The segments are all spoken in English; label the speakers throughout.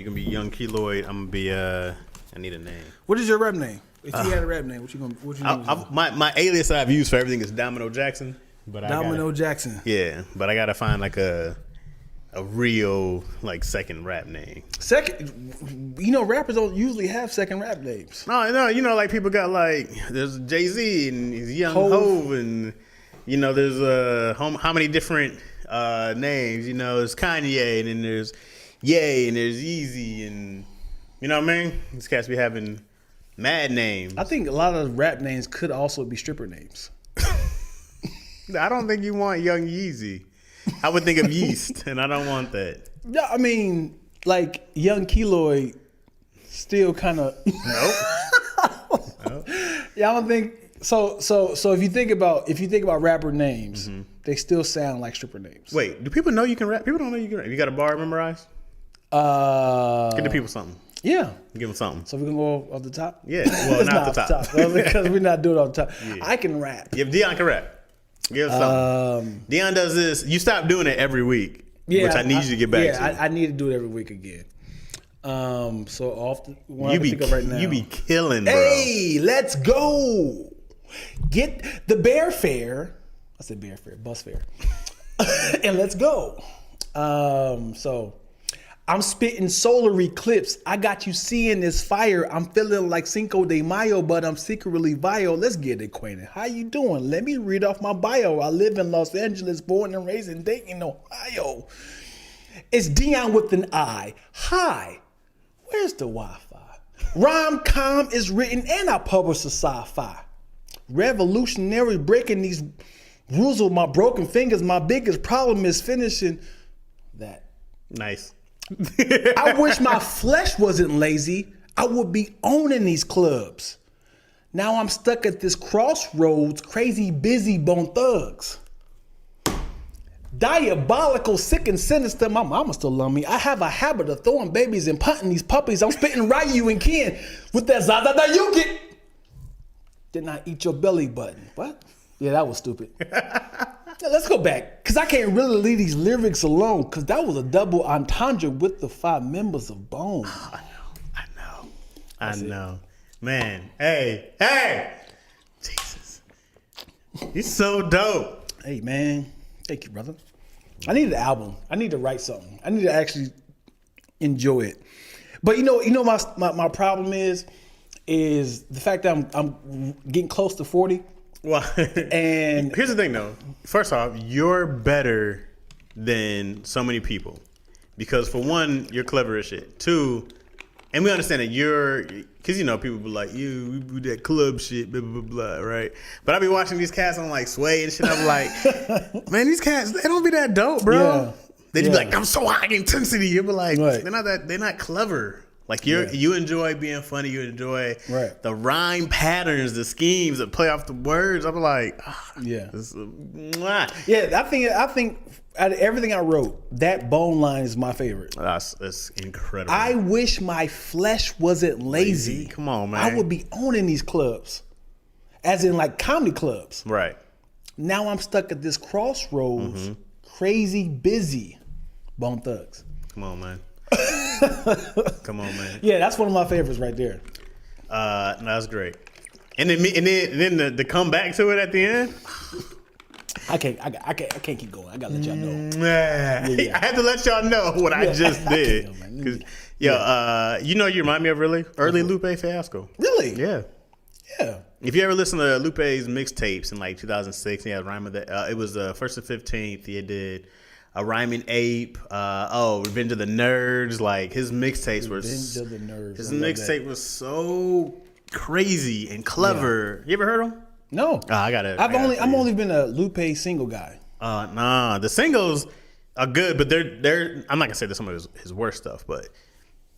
Speaker 1: You can be Young Keloid. I'm gonna be I need a name.
Speaker 2: What is your rap name? If you had a rap name, what you gonna?
Speaker 1: My alias that I've used for everything is Domino Jackson. But
Speaker 2: Domino Jackson.
Speaker 1: Yeah, but I gotta find like a real like second rap name.
Speaker 2: Second, rappers don't usually have second rap names.
Speaker 1: No, like people got like there's Jay-Z and he's Young Hov and there's how many different names. There's Kanye and then there's Ye and there's Yeezy and you know what I mean. These cats be having mad names.
Speaker 2: I think a lot of rap names could also be stripper names.
Speaker 1: I don't think you want Young Yeezy. I would think of Yeast, and I don't want that.
Speaker 2: Yeah, I mean, like Young Keloid, still kind of. Nope. Yeah, I don't think so. If you think about rapper names, they still sound like stripper names.
Speaker 1: Wait, do people know you can rap? People don't know you can rap. You got a bar memorized? Give the people something.
Speaker 2: Yeah.
Speaker 1: Give them something.
Speaker 2: So we can go off the top?
Speaker 1: Yeah. Well, not off the top.
Speaker 2: Because we're not doing it off the top. Yeah. I can rap.
Speaker 1: Yeah, Dion can rap. Give us something. Dion does this. You stop doing it every week, which I need you to get back to.
Speaker 2: Yeah, I need to do it every week again. So off the one
Speaker 1: you
Speaker 2: I
Speaker 1: be
Speaker 2: think of right now.
Speaker 1: You be killing, bro.
Speaker 2: Hey, let's go. Get the Bear Fare. I said Bear Fare, bus fare. And let's go. So I'm spitting solar eclipse. I got you seeing this fire. I'm feeling like Cinco de Mayo, but I'm secretly vile. Let's get acquainted. How you doing? Let me read off my bio. I live in Los Angeles, born and raised in Dayton, Ohio. It's Dion with an I. Hi, where's the Wi-Fi? Rom-com is written and I publish a sci-fi. Revolutionary breaking these rules with my broken fingers. My biggest problem is finishing that.
Speaker 1: Nice.
Speaker 2: I wish my flesh wasn't lazy. I would be owning these clubs. Now I'm stuck at this crossroads, crazy busy Bone Thugs. Diabolical, sick and sinister. My mama still love me. I have a habit of throwing babies and punting these puppies. I'm spitting Ryu and Ken with that Zaza that you get. Did not eat your belly button. What? Yeah, that was stupid. Let's go back, because I can't really leave these lyrics alone, because that was a double entendre with the 5 members of Bone.
Speaker 1: Oh, I know. Man, hey! Jesus. He's so dope.
Speaker 2: Hey, man. Thank you, brother. I need an album. I need to write something. I need to actually enjoy it. But my problem is the fact that I'm getting close to 40.
Speaker 1: Well, and here's the thing, though. First off, you're better than so many people because, for one, you're clever as shit. Two, and we understand that because people be like, we do that club shit, blah blah blah, right? But I be watching these cats on like Sway and shit. I'm like, man, these cats, they don't be that dope, bro. Yeah. They just be like, I'm so high intensity. You be like, right. They're not clever. Like you enjoy being funny, you enjoy the rhyme patterns, the schemes that play off the words. I'm like,
Speaker 2: I think out of everything I wrote, that Bone line is my favorite.
Speaker 1: That's incredible.
Speaker 2: I wish my flesh wasn't lazy.
Speaker 1: Come on, man.
Speaker 2: I would be owning these clubs, as in like comedy clubs.
Speaker 1: Right.
Speaker 2: Now I'm stuck at this crossroads, crazy busy. Bone Thugs.
Speaker 1: Come on, man. Come on, man.
Speaker 2: Yeah, that's one of my favorites right there.
Speaker 1: No, that's great. And then the come back to it at the end.
Speaker 2: I can't keep going. I gotta let y'all know.
Speaker 1: I had to let y'all know what I just did. You remind me of early Lupe Fiasco.
Speaker 2: Really?
Speaker 1: Yeah.
Speaker 2: Yeah.
Speaker 1: If you ever listen to Lupe's mixtapes in like 2006, he had Rhyme of the. It was the 1st and 15th. He did a Rhyming Ape. Revenge of the Nerds. Like his mixtapes were. Revenge of the Nerds. His mixtape was so crazy and clever. Yeah. You ever heard him?
Speaker 2: No.
Speaker 1: I'm
Speaker 2: only been a Lupe single guy.
Speaker 1: Nah. The singles are good, but they're. I'm not gonna say they're some of his worst stuff, but.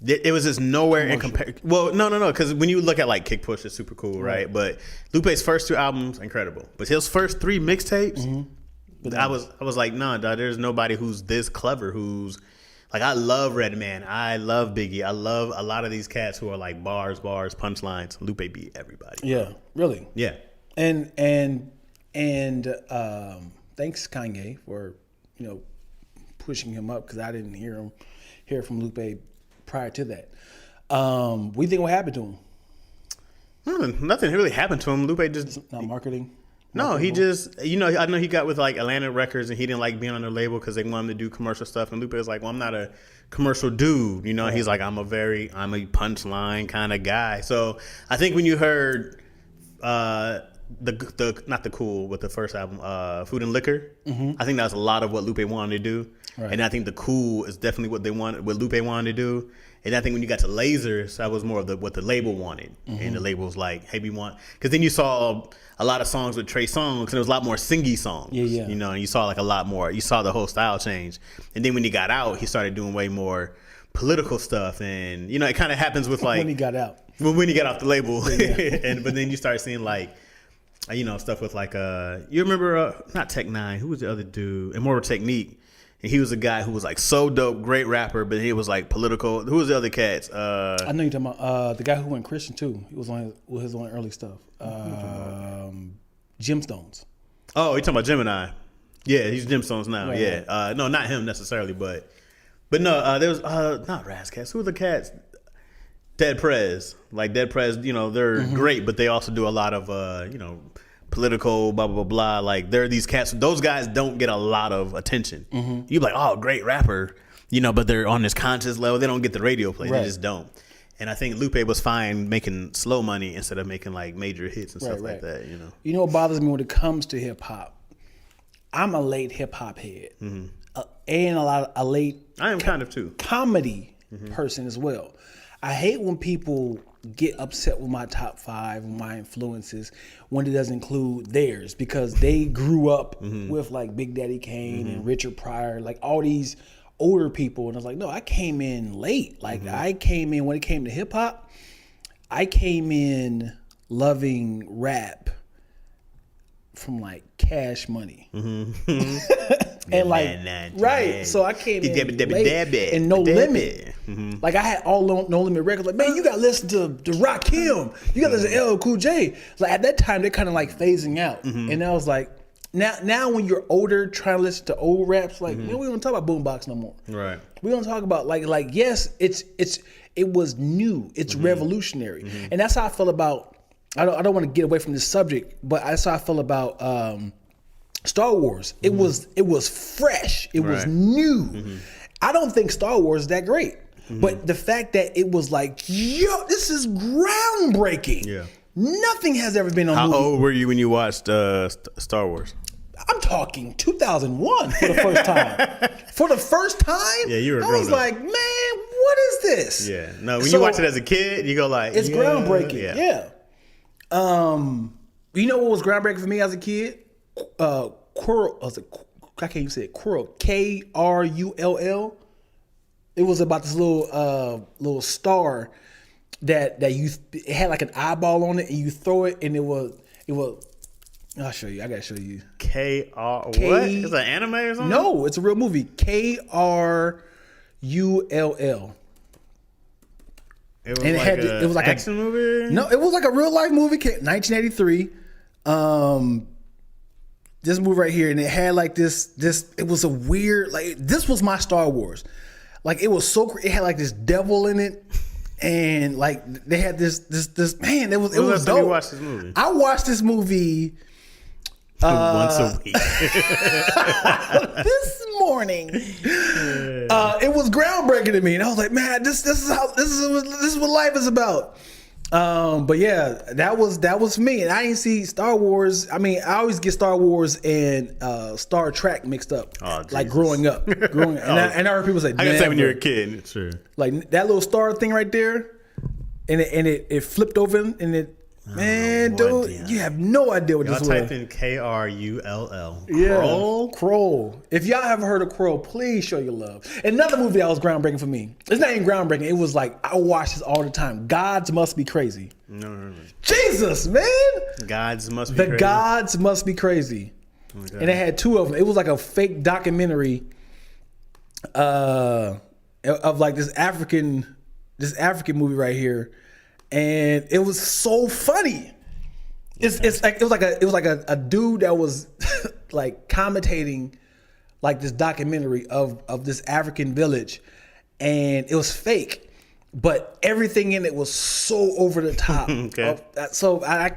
Speaker 1: It was just nowhere in comparison. Well, no, because when you look at like Kick Push, it's super cool, right? But Lupe's first 2 albums, incredible. But his first 3 mixtapes, I was like, nah, dog, there's nobody who's this clever. Who's like, I love Redman, I love Biggie, I love a lot of these cats who are like bars, punchlines. Lupe beat everybody.
Speaker 2: Yeah, really.
Speaker 1: Yeah.
Speaker 2: And thanks Kanye for pushing him up, because I didn't hear from Lupe prior to that. What do you think what happened to him?
Speaker 1: Nothing really happened to him. Lupe just
Speaker 2: Not marketing.
Speaker 1: no, he just I know he got with like Atlantic Records and he didn't like being on their label because they wanted him to do commercial stuff. And Lupe was like, well, I'm not a commercial dude. He's like, I'm a punchline kind of guy. So I think when you heard the not the Cool, but the first album, Food and Liquor, I think that's a lot of what Lupe wanted to do. Right. And I think the Cool is definitely what Lupe wanted to do. And I think when you got to Lasers, that was more of what the label wanted. And the label was like, hey, we want, because then you saw a lot of songs with Trey Songz, and there was a lot more singy songs. Yeah. And you saw like a lot more. You saw the whole style change. And then when he got out, he started doing way more political stuff. And it kind of happens with like
Speaker 2: when he got out.
Speaker 1: When he got off the label. But then you start seeing like, stuff with like you remember not Tech Nine, who was the other dude? Immortal Technique. And he was a guy who was like so dope, great rapper, but he was like political. Who was the other cats?
Speaker 2: I know you're talking about the guy who went Christian too. He was on his early stuff. Gemstones.
Speaker 1: Oh, you're talking about Gemini? Yeah, he's Gemstones now. Right. Yeah, no, not him necessarily, but no, there was not Razzcats. Who were the cats? Dead Prez. Like Dead Prez, they're great, but they also do a lot of political, blah, blah, blah, blah. Like, there are these cats. Those guys don't get a lot of attention. You're like, oh, great rapper, but they're on this conscious level. They don't get the radio play. Right. They just don't. And I think Lupe was fine making slow money instead of making, like, major hits and stuff like that,
Speaker 2: You know what bothers me when it comes to hip-hop? I'm a late hip-hop head. And a late...
Speaker 1: I am kind of, too.
Speaker 2: Comedy person as well. I hate when people get upset with my top 5 and my influences when it doesn't include theirs, because they grew up with like Big Daddy Kane and Richard Pryor, like all these older people. And I was like, no, I came in late. Like I came in when it came to hip hop, I came in loving rap from like Cash Money. And like, right. So I came in late and No Limit. Like I had all No Limit records. Like, man, you got to listen to Rakim. You got to listen to LL Cool J. Like at that time, they're kind of like phasing out. And I was like, now when you're older, trying to listen to old raps, like, man, we don't talk about boombox no more.
Speaker 1: Right.
Speaker 2: We don't talk about like yes, it was new. It's revolutionary. And that's how I feel about, I don't want to get away from this subject, but that's how I feel about Star Wars. It was fresh. It was new. I don't think Star Wars is that great. But the fact that it was like, yo, this is groundbreaking. Yeah. Nothing has ever been on
Speaker 1: How
Speaker 2: movie.
Speaker 1: old were you when you watched Star Wars?
Speaker 2: I'm talking 2001 for the first time. For the first time?
Speaker 1: Yeah, you were
Speaker 2: I was like, man, what is this?
Speaker 1: Yeah. No, when you watch it as a kid, you go like,
Speaker 2: it's groundbreaking. Yeah. You know what was groundbreaking for me as a kid? Quirrell. I can't even say it. Quirrell. Krull. It was about this little star that it had like an eyeball on it, and you throw it, and it was. I'll show you. I gotta show you.
Speaker 1: What? It's an anime or something?
Speaker 2: No, it's a real movie. Krull.
Speaker 1: It was like an action movie?
Speaker 2: No, it was like a real life movie, 1983. This movie right here, and it had like this. It was a weird, like, this was my Star Wars. Like, it was so. It had like this devil in it, and like they had this man. It was dope.
Speaker 1: You watched this movie?
Speaker 2: I watched this movie
Speaker 1: once a week.
Speaker 2: This morning. It was groundbreaking to me, and I was like, man, this is what life is about. But yeah, that was me, and I didn't see Star Wars. I mean, I always get Star Wars and Star Trek mixed up. Like growing up, and I heard people say,
Speaker 1: I can say when you're a kid, sure.
Speaker 2: Like that little star thing right there, and it flipped over, and it. Man, dude, you have no idea what this was.
Speaker 1: Type in Krull.
Speaker 2: Yeah, Krull. If y'all haven't heard of Krull, please show your love. Another movie that was groundbreaking for me. It's not even groundbreaking. It was like, I watch this all the time. Gods Must Be Crazy.
Speaker 1: No.
Speaker 2: Jesus, man.
Speaker 1: Gods Must Be Crazy.
Speaker 2: The Gods Must Be Crazy. Okay. And it had 2 of them. It was like a fake documentary of like this African movie right here. And it was so funny. It was like a dude that was like commentating like this documentary of this African village, and it was fake. but everything in it was so over the top.
Speaker 1: Okay.
Speaker 2: So I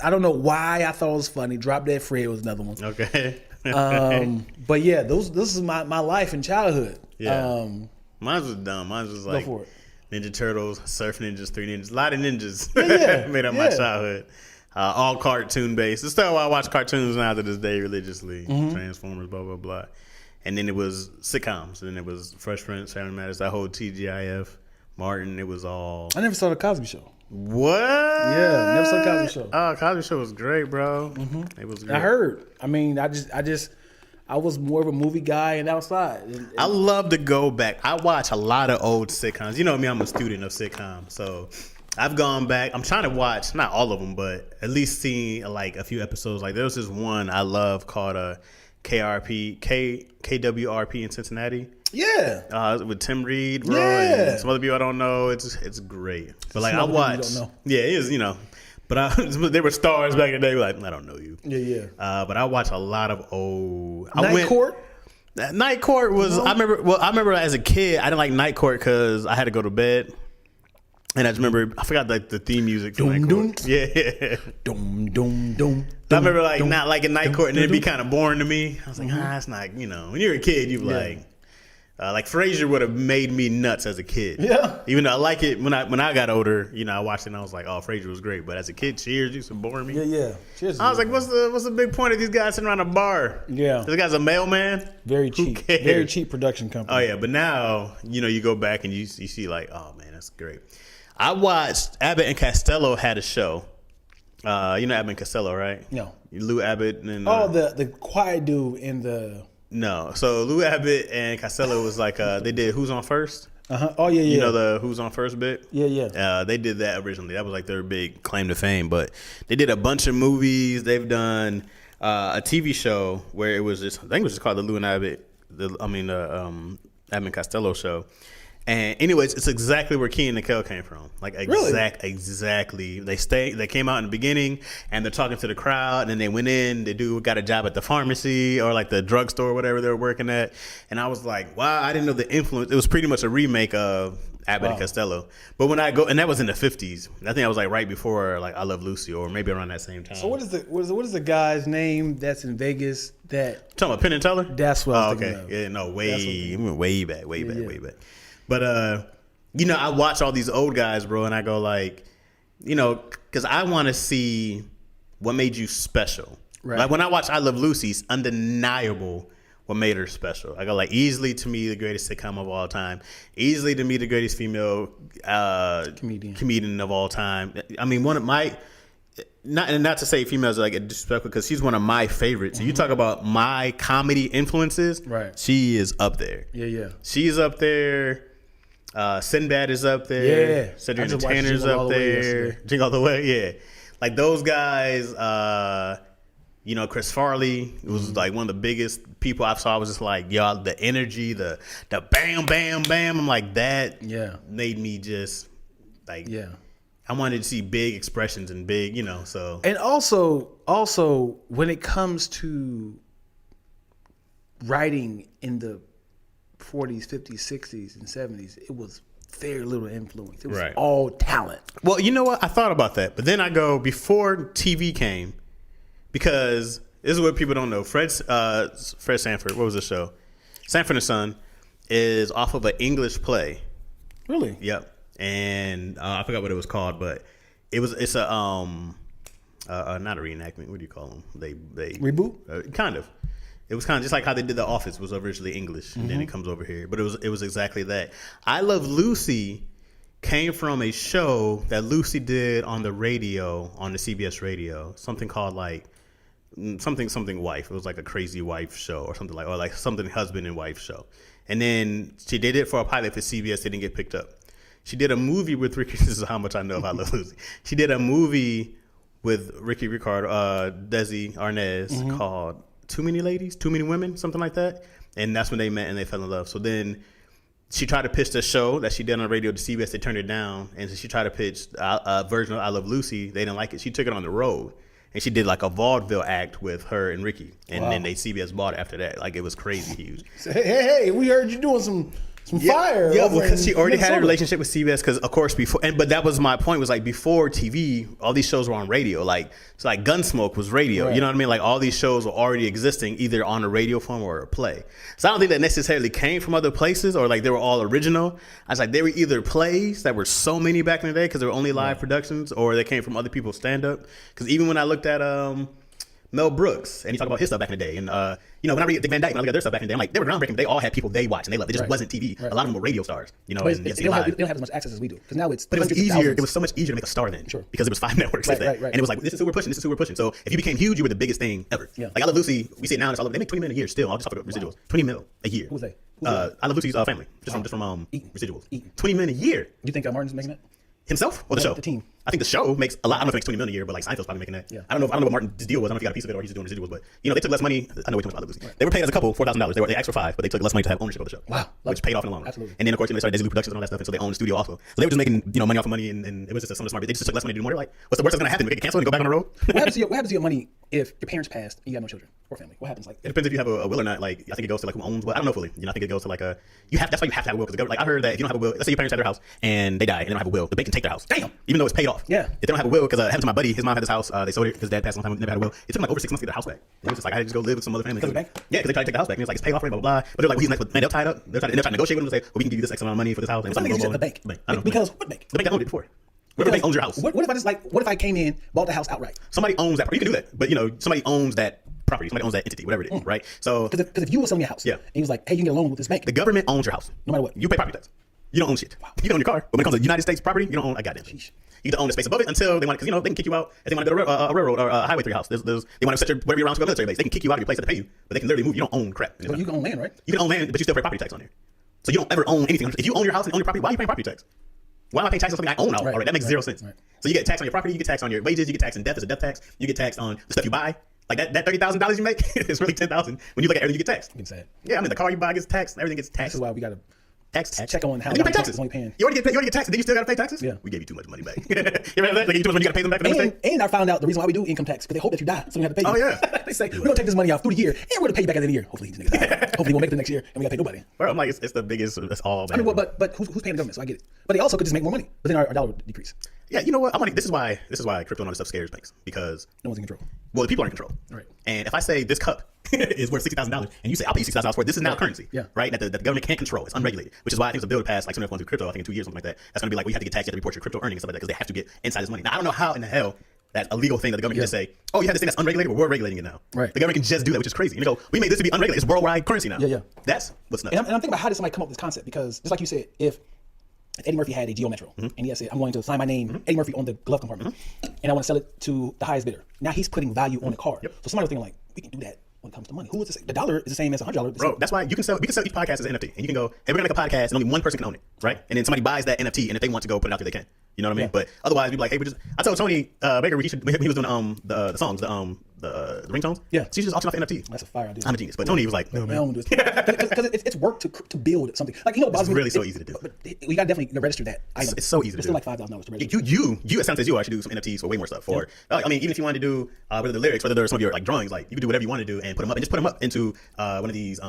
Speaker 2: don't know why I thought it was funny. Drop Dead Fred was another one.
Speaker 1: Okay.
Speaker 2: But yeah, this is my life and childhood.
Speaker 1: Yeah. Mine was dumb. Mine was like
Speaker 2: for it.
Speaker 1: Ninja Turtles, Surf Ninjas, 3 Ninjas, a lot of ninjas
Speaker 2: Yeah,
Speaker 1: made up my childhood. All cartoon based. It's still why I watch cartoons now to this day religiously. Transformers, blah blah blah. And then it was sitcoms. And then it was Fresh Prince, Family Matters, that whole TGIF, Martin. It was all.
Speaker 2: I never saw the Cosby Show.
Speaker 1: What?
Speaker 2: Yeah, never saw the Cosby Show.
Speaker 1: Oh, Cosby Show was great, bro. It was great.
Speaker 2: I heard. I mean, I was more of a movie guy and outside.
Speaker 1: I love to go back. I watch a lot of old sitcoms. You know me, I'm a student of sitcoms. So I've gone back. I'm trying to watch, not all of them, but at least see like a few episodes. Like there was this one I love called KWRP in Cincinnati.
Speaker 2: Yeah.
Speaker 1: With Tim Reed, bro,
Speaker 2: Yeah.
Speaker 1: and some other people I don't know. It's great. But like
Speaker 2: Some
Speaker 1: I
Speaker 2: other people you
Speaker 1: watched.
Speaker 2: don't know.
Speaker 1: Yeah, it is, But they were stars back in the day. Like, I don't know you.
Speaker 2: Yeah.
Speaker 1: But I watch a lot of old.
Speaker 2: Night Court?
Speaker 1: Night Court was. I remember as a kid, I didn't like Night Court because I had to go to bed, and I just remember I forgot like the theme music for Night Court. Yeah.
Speaker 2: Dum dum dum.
Speaker 1: I remember like not liking Night Court, and it'd be kind of boring to me. I was like, it's not. When you're a kid, you like Frasier would have made me nuts as a kid.
Speaker 2: Yeah.
Speaker 1: Even though I like it when I got older, I watched it and I was like, oh, Frasier was great. But as a kid, Cheers used to bore me.
Speaker 2: Yeah. Cheers.
Speaker 1: I was like, what's the big point of these guys sitting around a bar?
Speaker 2: Yeah.
Speaker 1: This guy's a mailman.
Speaker 2: Very cheap.
Speaker 1: Who cares?
Speaker 2: Very cheap production company.
Speaker 1: Oh yeah, but now you go back and you see like, oh man, that's great. I watched Abbott and Costello had a show. You know Abbott and Costello, right?
Speaker 2: No.
Speaker 1: Lou Abbott and
Speaker 2: the quiet dude in the.
Speaker 1: No, so Lou Abbott and Costello was like they did Who's on First.
Speaker 2: Oh yeah.
Speaker 1: You know the Who's on First bit?
Speaker 2: Yeah.
Speaker 1: They did that originally. That was like their big claim to fame. But they did a bunch of movies. They've done a TV show where it was just, I think it was just called the Lou and Abbott. Abbott and Costello show. And anyways, it's exactly where Kenan and Kel came from. Like exactly. They came out in the beginning and they're talking to the crowd, and then they went in. The dude got a job at the pharmacy or like the drugstore or whatever they were working at. And I was like, wow, I didn't know the influence. It was pretty much a remake of Abbott and Costello. But when I go, and that was in the 50s. I think I was like right before like I Love Lucy, or maybe around that same time.
Speaker 2: So what is the guy's name that's in Vegas that?
Speaker 1: Talking about Penn and Teller?
Speaker 2: That's what I was thinking of.
Speaker 1: Yeah, no, way back. But I watch all these old guys, bro, and I go like, because I want to see what made you special.
Speaker 2: Right.
Speaker 1: Like when I watch I Love Lucy, it's undeniable what made her special. I go like, easily to me the greatest sitcom of all time, easily to me the greatest female comedian of all time. I mean, one of my. Not to say females are like disrespectful, because she's one of my favorites. So you talk about my comedy influences,
Speaker 2: right?
Speaker 1: She is up there.
Speaker 2: Yeah.
Speaker 1: She's up there. Sinbad is up there.
Speaker 2: Yeah.
Speaker 1: Cedric Entertainer's up there. Jingle All the Way. Yeah. Like those guys. Chris Farley was like one of the biggest people I saw. I was just like, y'all, the energy, the bam, bam, bam. I'm like, that.
Speaker 2: Yeah.
Speaker 1: Made me just like.
Speaker 2: Yeah.
Speaker 1: I wanted to see big expressions and big, so.
Speaker 2: And also when it comes to writing in the 40s, 50s, 60s, and 70s, it was very little influence. It was all talent.
Speaker 1: Well, you know what? I thought about that. But then I go, before TV came, because this is what people don't know. Fred Sanford, what was the show? Sanford and Son is off of an English play.
Speaker 2: Really?
Speaker 1: Yep. And I forgot what it was called, but it's a not a reenactment. What do you call them? They
Speaker 2: reboot?
Speaker 1: Kind of. It was kind of just like how they did The Office, was originally English, and then it comes over here. But it was exactly that. I Love Lucy came from a show that Lucy did on the radio, on the CBS radio, something called like something wife. It was like a crazy wife show or something or like something husband and wife show. And then she did it for a pilot for CBS. They didn't get picked up. She did a movie with Ricky. This is how much I know of I Love Lucy. She did a movie with Ricky Ricardo, Desi Arnaz, called Too Many Ladies, Too Many Women, something like that. And that's when they met and they fell in love. So then she tried to pitch the show that she did on the radio to CBS. They turned it down. And so she tried to pitch a version of I Love Lucy. They didn't like it. She took it on the road. And she did like a vaudeville act with her and Ricky. And then CBS bought it after that. Like, it was crazy huge.
Speaker 2: Hey, we heard you doing some some fire.
Speaker 1: Yeah,
Speaker 2: over
Speaker 1: because she
Speaker 2: in
Speaker 1: already had a
Speaker 2: Minnesota.
Speaker 1: relationship with CBS. Because of course before, but that was my point. Was like before TV, all these shows were on radio. Like so, like Gunsmoke was radio.
Speaker 2: Right.
Speaker 1: You know what I mean? Like all these shows were already existing either on a radio form or a play. So I don't think that necessarily came from other places or like they were all original. I was like they were either plays that were so many back in the day because they were only live productions, or they came from other people's stand up. Because even when I looked at Mel Brooks, and he talked about his stuff back in the day. And, you know, when I read Dick Van Dyke, when I look at their stuff back in the day, I'm like, they were groundbreaking, but they all had people they watched and they loved. It just wasn't TV. A lot of them were radio stars, you know,
Speaker 2: But
Speaker 1: and
Speaker 2: they
Speaker 1: it's
Speaker 2: don't have
Speaker 1: live.
Speaker 2: as much access as we do. Because now it's
Speaker 1: But it was
Speaker 2: hundreds of
Speaker 1: easier.
Speaker 2: thousands.
Speaker 1: It was so much easier to make a star then,
Speaker 2: Sure.
Speaker 1: because it was 5 networks.
Speaker 2: Right,
Speaker 1: like that.
Speaker 2: right.
Speaker 1: And it was like, this is who we're pushing. This is who we're pushing. So if you became huge, you were the biggest thing ever.
Speaker 2: Yeah.
Speaker 1: Like I Love Lucy, we see it now. It's all over. They make $20 million a year still. I'll just talk about residuals. 20 mil a year.
Speaker 2: Who's they?
Speaker 1: I Love Lucy's family, just from
Speaker 2: Eaton.
Speaker 1: residuals.
Speaker 2: Eaton.
Speaker 1: 20 million a year.
Speaker 2: You think Martin's making it?
Speaker 1: Himself or the
Speaker 2: No,
Speaker 1: show?
Speaker 2: the team.
Speaker 1: I think the show makes a lot. I don't know if it makes 20 million a year, but like Seinfeld's probably making that.
Speaker 2: Yeah.
Speaker 1: I don't know what Martin's deal was. I don't know if he got a piece of it or he's just doing residuals. But you know, they took less money. I know way too much about Lucy. They were paid as a couple $4,000. They asked for $5,000, but they took less money to have ownership of the show.
Speaker 2: Wow.
Speaker 1: Which paid off in the long run.
Speaker 2: Absolutely.
Speaker 1: And then of course they started Desilu Productions and all that stuff, and so they owned the studio also. So they were just making money off of money, and it was just some of the smart. They just took less money to do more. They're like, what's the worst that's gonna happen? We get canceled and go back on the road.
Speaker 2: What happens to your money if your parents passed and you have no children or family? What happens? Like
Speaker 1: It depends if you have a will or not. Like I think it goes to like who owns what. I don't know fully. You know, I think it goes to like a you have. That's why you have to have a will. Because like I heard that if you don't have a will, let's say your parents had their house and they die and they don't have a will, the bank can take their house.
Speaker 2: Damn.
Speaker 1: Even though it's paid off.
Speaker 2: Yeah.
Speaker 1: If they don't have a will, because it happened to my buddy. His mom had this house. They sold it because dad passed a long time. Never had a will. It took them like over 6 months to get their house back. It was just like I had to just go live with some other family.
Speaker 2: Because of the bank?
Speaker 1: Yeah, because they tried to take the house back. And it was like it's paid off, blah blah blah. But they're like, well, he's next. Man, they're tied up. They're trying to negotiate with them and say, well, we can give you this X amount of money for this house. And
Speaker 2: I think it's just the bank.
Speaker 1: I don't know.
Speaker 2: Because what bank?
Speaker 1: The bank that owned it before. Whatever bank owns your house.
Speaker 2: What if I just what if I came in, bought the house outright?
Speaker 1: Somebody owns that. You can do that, but you know, somebody owns that property. Somebody owns that entity, whatever it is, right? So
Speaker 2: Because if you were selling your house,
Speaker 1: Yeah.
Speaker 2: and he was like, hey, you can get a loan with this bank.
Speaker 1: the government owns your house.
Speaker 2: No matter what.
Speaker 1: You pay property tax. You don't own shit. You can own your car, but when it comes to United States property, you don't own a goddamn thing. You get to own the space above it until they want, because you know they can kick you out if they want to build a railroad or a highway through your house. They want to set your whatever you're around to a military base. They can kick you out of your place to pay you, but they can literally move. You don't own crap.
Speaker 2: But you can own land, right?
Speaker 1: You can own land, but you still pay property tax on there. So you don't ever own anything. If you own your house and own your property, why are you paying property tax? Why am I paying tax on something I own already?
Speaker 2: Right,
Speaker 1: That makes
Speaker 2: right,
Speaker 1: zero sense.
Speaker 2: right.
Speaker 1: So you get tax on your property, you get tax on your wages, you get tax on death as a death tax, you get tax on the stuff you buy. Like that $30,000 you make is really $10,000. When you look at everything, you get taxed.
Speaker 2: Fucking sad.
Speaker 1: Yeah, I mean the car you buy gets taxed, everything gets
Speaker 2: This
Speaker 1: taxed.
Speaker 2: is why we got to
Speaker 1: Tax.
Speaker 2: check on how
Speaker 1: And you pay
Speaker 2: much
Speaker 1: taxes.
Speaker 2: is only paying.
Speaker 1: You already get taxes, then you still got to pay taxes.
Speaker 2: Yeah.
Speaker 1: We gave you too much money back. You remember that? Like you too much money, you got to pay them back for that mistake.
Speaker 2: And I found out the reason why we do income tax because they hope that you die, so we have to pay you.
Speaker 1: Oh, yeah.
Speaker 2: They say we're gonna take this money out through the year, and we're gonna pay you back at the end of the year. Hopefully, these niggas die. Hopefully, we'll make it the next year, and we gotta pay nobody.
Speaker 1: Bro, I'm like, it's the biggest. That's all.
Speaker 2: I mean, but who's paying the government? So I get it. But they also could just make more money, but then our dollar would decrease.
Speaker 1: Yeah, you know what? This is why crypto and all this stuff scares banks, because
Speaker 2: No one's in control.
Speaker 1: well, the people are in control.
Speaker 2: Right.
Speaker 1: And if I say this cup is worth $60,000, and you say I'll pay you $60,000 for it, this is now currency.
Speaker 2: Yeah.
Speaker 1: Right. That the government can't control. It's unregulated, which is why I think the bill to pass like soon enough going through crypto. I think in 2 years, something like that. That's going to be like we have to get taxed. You have to report your crypto earnings and stuff like that because they have to get inside this money. Now I don't know how in the hell that's a legal thing that the government can just say, oh, you have this thing that's unregulated, but we're regulating it now.
Speaker 2: Right.
Speaker 1: The government can just do that, which is crazy. And they go, we made this to be unregulated. It's worldwide currency now.
Speaker 2: Yeah, yeah.
Speaker 1: That's what's nuts.
Speaker 2: And I'm thinking about how did somebody come up with this concept? Because just like you said, if Eddie Murphy had a Geo Metro and he had said, I'm going to sign my name, Eddie Murphy, on the glove compartment, and I want to sell it to the highest bidder. Now he's putting value on the car. So somebody was thinking like, we can do that when it comes to money. Who is this? The dollar is the same as $100.
Speaker 1: Bro, that's why we can sell each podcast as an NFT. And you can go, hey, we're gonna make a podcast and only one person can own it, right? And then somebody buys that NFT, and if they want to go put it out there, they can. You know what I mean?
Speaker 2: Yeah.
Speaker 1: But otherwise, we'd be like, hey, I told Tony Baker when he was doing the songs, the ringtones.
Speaker 2: Yeah.
Speaker 1: So you just auction off the NFT.
Speaker 2: That's a fire idea.
Speaker 1: I'm a genius. But Tony was like, no,
Speaker 2: I
Speaker 1: man.
Speaker 2: don't want to do it because it's work to build something. Like, you know,
Speaker 1: It's really so easy to do.
Speaker 2: But we got to definitely register that item.
Speaker 1: It's so easy to
Speaker 2: It's
Speaker 1: do.
Speaker 2: still like $5,000 to register.
Speaker 1: You it sounds as you actually do some NFTs for way more stuff. For I mean, even if you wanted to do whether the lyrics, whether there's some of your like drawings, like you can do whatever you want to do and put them up and just put them up into one of these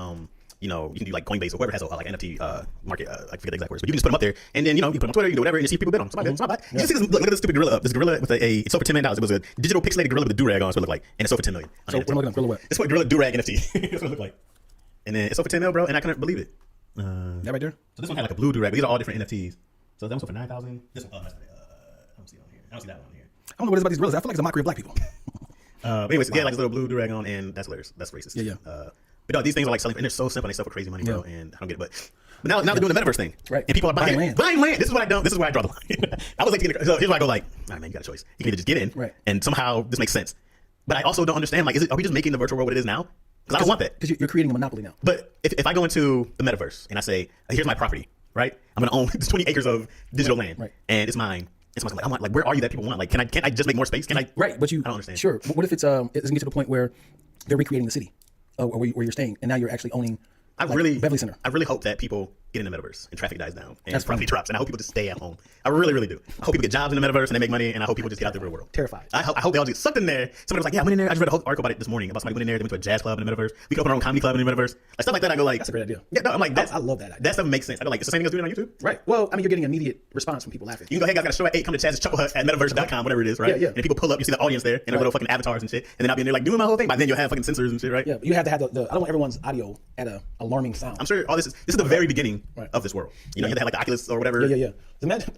Speaker 1: you know, you can do like Coinbase or whoever has a like NFT market. I forget the exact words, but you can just put them up there, and then you know you can put them on Twitter, you can do whatever, and you see people bid on them. It's not bad. You just see this, look at this stupid gorilla. This gorilla with it's sold for $10 million. It was a digital pixelated gorilla with a durag on. That's what it looked like, and it's sold for $10 million.
Speaker 2: So what am I looking at? Gorilla what?
Speaker 1: It's what gorilla durag NFT. That's what it looked like, and then it's sold for $10 million, bro. And I couldn't believe it.
Speaker 2: That right there?
Speaker 1: So this one had like a blue durag, but these are all different NFTs. So that one sold for $9,000. This one, I don't see it on here. I don't see that one on here.
Speaker 2: I don't know what it is about these gorillas. I feel like it's a mockery of black people.
Speaker 1: But anyways, yeah, like this little blue durag on, and that's hilarious. That's racist.
Speaker 2: Yeah.
Speaker 1: But no, these things are like selling, and they're so simple, and they sell for crazy money, bro.
Speaker 2: Yeah.
Speaker 1: And I don't get it, but now they're doing the metaverse thing,
Speaker 2: Right.
Speaker 1: And people are buying
Speaker 2: Buying land.
Speaker 1: land. This is what I don't. This is where I draw the line. I was like, so here's where I go, like, all right, man, you got a choice. You can either just get in,
Speaker 2: Right.
Speaker 1: And somehow this makes sense. But I also don't understand, like, are we just making the virtual world what it is now? Because I don't want that.
Speaker 2: Because you're creating a monopoly now.
Speaker 1: But if I go into the metaverse and I say, here's my property, right? I'm gonna own this 20 acres of digital land,
Speaker 2: right.
Speaker 1: And it's mine. And someone's like, I want, like, where are you that people want? Like, can't I just make more space? Can I?
Speaker 2: Right, but
Speaker 1: I don't understand.
Speaker 2: Sure. But what if it's gonna get to the point where they're recreating the city, or where you're staying, and now you're actually owning Beverly Center.
Speaker 1: I really hope that people get in the metaverse and traffic dies down and
Speaker 2: That's
Speaker 1: property
Speaker 2: funny.
Speaker 1: drops, and I hope people just stay at home. I really, really do. I hope people get jobs in the metaverse and they make money, and I hope people just get out there for the world.
Speaker 2: Terrified.
Speaker 1: I hope they all get sucked in there. Somebody was like, yeah, I went in there. I just read a whole article about it this morning about somebody went in there. They went to a jazz club in the metaverse. We could open our own comedy club in the metaverse. Like stuff like that. I go like,
Speaker 2: That's a great idea.
Speaker 1: Yeah, no, I'm like,
Speaker 2: I love that idea.
Speaker 1: That stuff makes sense. I go like, it's the same thing as doing it on YouTube.
Speaker 2: Right. Well, I mean, you're getting immediate response from people laughing.
Speaker 1: You can go, hey guys, got a show at 8, come to Chaz's Chuckle Hut at metaverse.com, whatever it is, right?
Speaker 2: Yeah, yeah.
Speaker 1: And people pull up, you see the audience there, and they're little fucking avatars and shit. And then I'll be in there like doing my whole thing. By then you'll have fucking sensors and shit, right?
Speaker 2: Yeah, you have to have the I don't want everyone's audio at a alarming sound.
Speaker 1: I'm sure all this is the very beginning of this world. You know, you have to have like the Oculus or whatever.
Speaker 2: Yeah.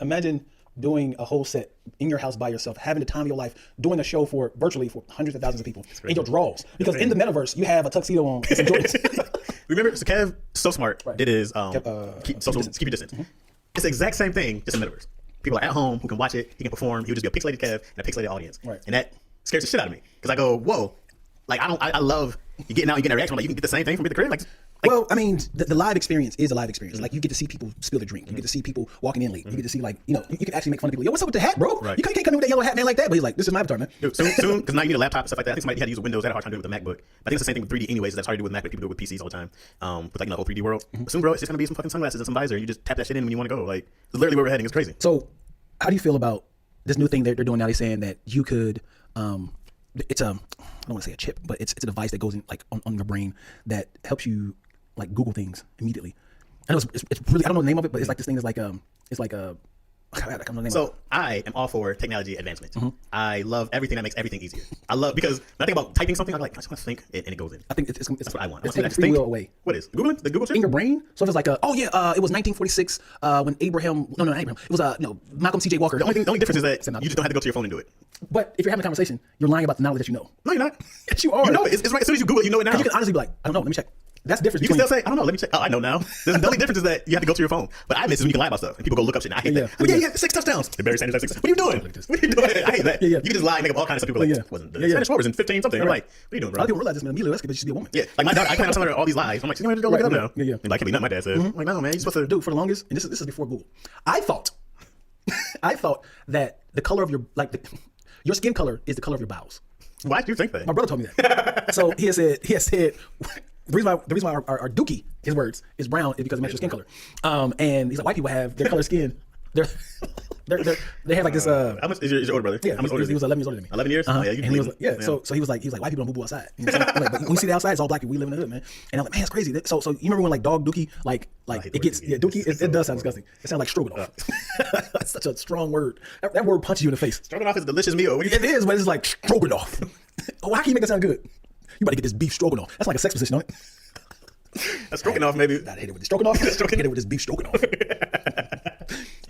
Speaker 2: Imagine doing a whole set in your house by yourself, having the time of your life, doing a show for virtually for hundreds of thousands of people in your draws. Because in the metaverse, you have a tuxedo on. And some Jordans.
Speaker 1: Remember, so Kev, so smart, did his keep your distance.
Speaker 2: Mm-hmm.
Speaker 1: It's the exact same thing, just in the metaverse. People are at home who can watch it, he can perform, he would just be a pixelated Kev and a pixelated audience.
Speaker 2: Right.
Speaker 1: And that scares the shit out of me. Because I go, whoa, like I love you getting out, you getting a reaction. I'm like, you can get the same thing from the crib. Like
Speaker 2: Well, I mean, the live experience is a live experience. Like, you get to see people spill their drink. You get to see people walking in late. You get to see, like, you can actually make fun of people. Yo, what's up with the hat, bro?
Speaker 1: Right.
Speaker 2: You can't come in with that yellow hat, man, like that. But he's like, this is my avatar, man.
Speaker 1: Dude, soon, because now you need a laptop and stuff like that. I think somebody had to use a Windows. They had a hard time doing it with the MacBook. But I think it's the same thing with 3D anyways. That's hard to do with Mac, but people do it with PCs all the time. With like the whole 3D world. But soon, bro, it's just gonna be some fucking sunglasses and some visor. You just tap that shit in when you want to go. Like, it's literally where we're heading. It's crazy.
Speaker 2: So, how do you feel about this new thing they're doing now? They're saying that you could, it's a, I don't want to say a chip, but it's a device that goes in like on your brain that helps you like Google things immediately. I know it's really, I don't know the name of it, but it's like this thing is like it's like a, I don't know the name of it.
Speaker 1: So I am all for technology advancement. I love everything that makes everything easier. I love, because when I think about typing something, I'm like, I just want to think and it goes in.
Speaker 2: I think it's
Speaker 1: That's what I want.
Speaker 2: It's
Speaker 1: I
Speaker 2: taking
Speaker 1: want
Speaker 2: free will away.
Speaker 1: What is Google? The Google chip?
Speaker 2: In your brain. So if it's like it was 1946 when Abraham. No, not Abraham. It was Malcolm C.J. Walker.
Speaker 1: The only difference is that you just don't have to go to your phone and do it.
Speaker 2: But if you're having a conversation, you're lying about the knowledge that you know.
Speaker 1: No, you're not.
Speaker 2: Yes, you are.
Speaker 1: You know it. It's right. As soon as you Google it, you know it now.
Speaker 2: You can honestly be like, I don't know. Let me check. That's the difference.
Speaker 1: You can still say, I don't know, let me check. Oh, I know now. The only difference is that you have to go to your phone. But I miss is when you can lie about stuff and people go look up shit. And I hate that.
Speaker 2: Yeah.
Speaker 1: Yeah, 6 touchdowns. The Barry Sanders had 6. What are you doing? What are you doing? I hate that.
Speaker 2: Yeah.
Speaker 1: You can just lie and make up all kinds of stuff. People are like, wasn't the Spanish War was in 15 something. I'm like, what are you doing,
Speaker 2: A
Speaker 1: bro?
Speaker 2: lot of people realize this, man. Amelia Escobar should be a woman.
Speaker 1: Yeah, like my daughter, I plan on telling her all these lies. I'm like, she's going to go look it up now.
Speaker 2: Yeah.
Speaker 1: And like, can't be nothing my dad says. I'm like, no, man, you're supposed to
Speaker 2: Dude, for the longest, and this is before Google. I thought that the color of your skin color is the color of your bowels.
Speaker 1: Why do you think that?
Speaker 2: My brother told me that. So he has said the reason why our dookie, his words, is brown is because it matches your skin color. And he's like, white people have their color skin. They have like this.
Speaker 1: How much is your older brother?
Speaker 2: Yeah,
Speaker 1: How much older is
Speaker 2: he was 11 years older than me.
Speaker 1: 11 years? Oh, yeah, you
Speaker 2: And he was like,
Speaker 1: believe it.
Speaker 2: So he was like, white people don't boo boo outside. You know what I'm saying? Like, but when you see the outside, it's all black people. We live in the hood, man. And I'm like, man, it's crazy. So you remember when like dog dookie, like
Speaker 1: hate the
Speaker 2: it
Speaker 1: word
Speaker 2: gets
Speaker 1: dookie.
Speaker 2: dookie.
Speaker 1: It's
Speaker 2: It
Speaker 1: so
Speaker 2: does sound
Speaker 1: horrible.
Speaker 2: disgusting. It sounds like stroganoff. That's such a strong word. That word punches you in the face.
Speaker 1: Stroganoff is a delicious meal. What do you
Speaker 2: It is, but it's like stroganoff. Oh, how can you make it sound good? You better get this beef stroganoff. That's like a sex position, don't it?
Speaker 1: A stroganoff, maybe.
Speaker 2: I hate it with the stroganoff. I hate it with this beef stroganoff.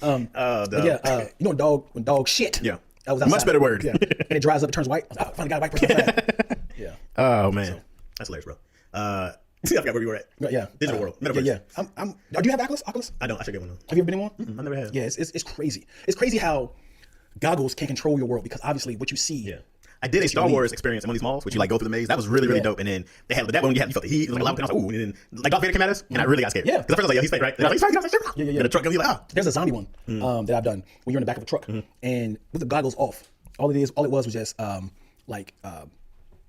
Speaker 2: You know, when dog shit.
Speaker 1: Yeah.
Speaker 2: That was
Speaker 1: Much
Speaker 2: outside.
Speaker 1: better word.
Speaker 2: Yeah. And it dries up, it turns white. I was like, I finally got a white person outside. Yeah.
Speaker 1: Oh, man. That's hilarious, bro. See, I forgot where we were at.
Speaker 2: Yeah.
Speaker 1: Digital world. Metaverse.
Speaker 2: Yeah. Do you have Oculus?
Speaker 1: I don't. I should get one.
Speaker 2: Have you ever been in one?
Speaker 1: I never have.
Speaker 2: Yeah, it's crazy. It's crazy how goggles can control your world because obviously what you see.
Speaker 1: Yeah. I did a Star Wars experience in one of these malls, which you like go through the maze. That was really, really dope. And then they had that one you felt the heat. It was like a loud. And I was like, ooh. And then like Darth Vader came at us, and I really got scared.
Speaker 2: Yeah.
Speaker 1: Because at first I was like, yo, he's fake, right? And I was like, he's fake.
Speaker 2: Yeah.
Speaker 1: And the truck goes, you're like, ah.
Speaker 2: There's a zombie one that I've done when you're in the back of a truck and with the goggles off. All it was just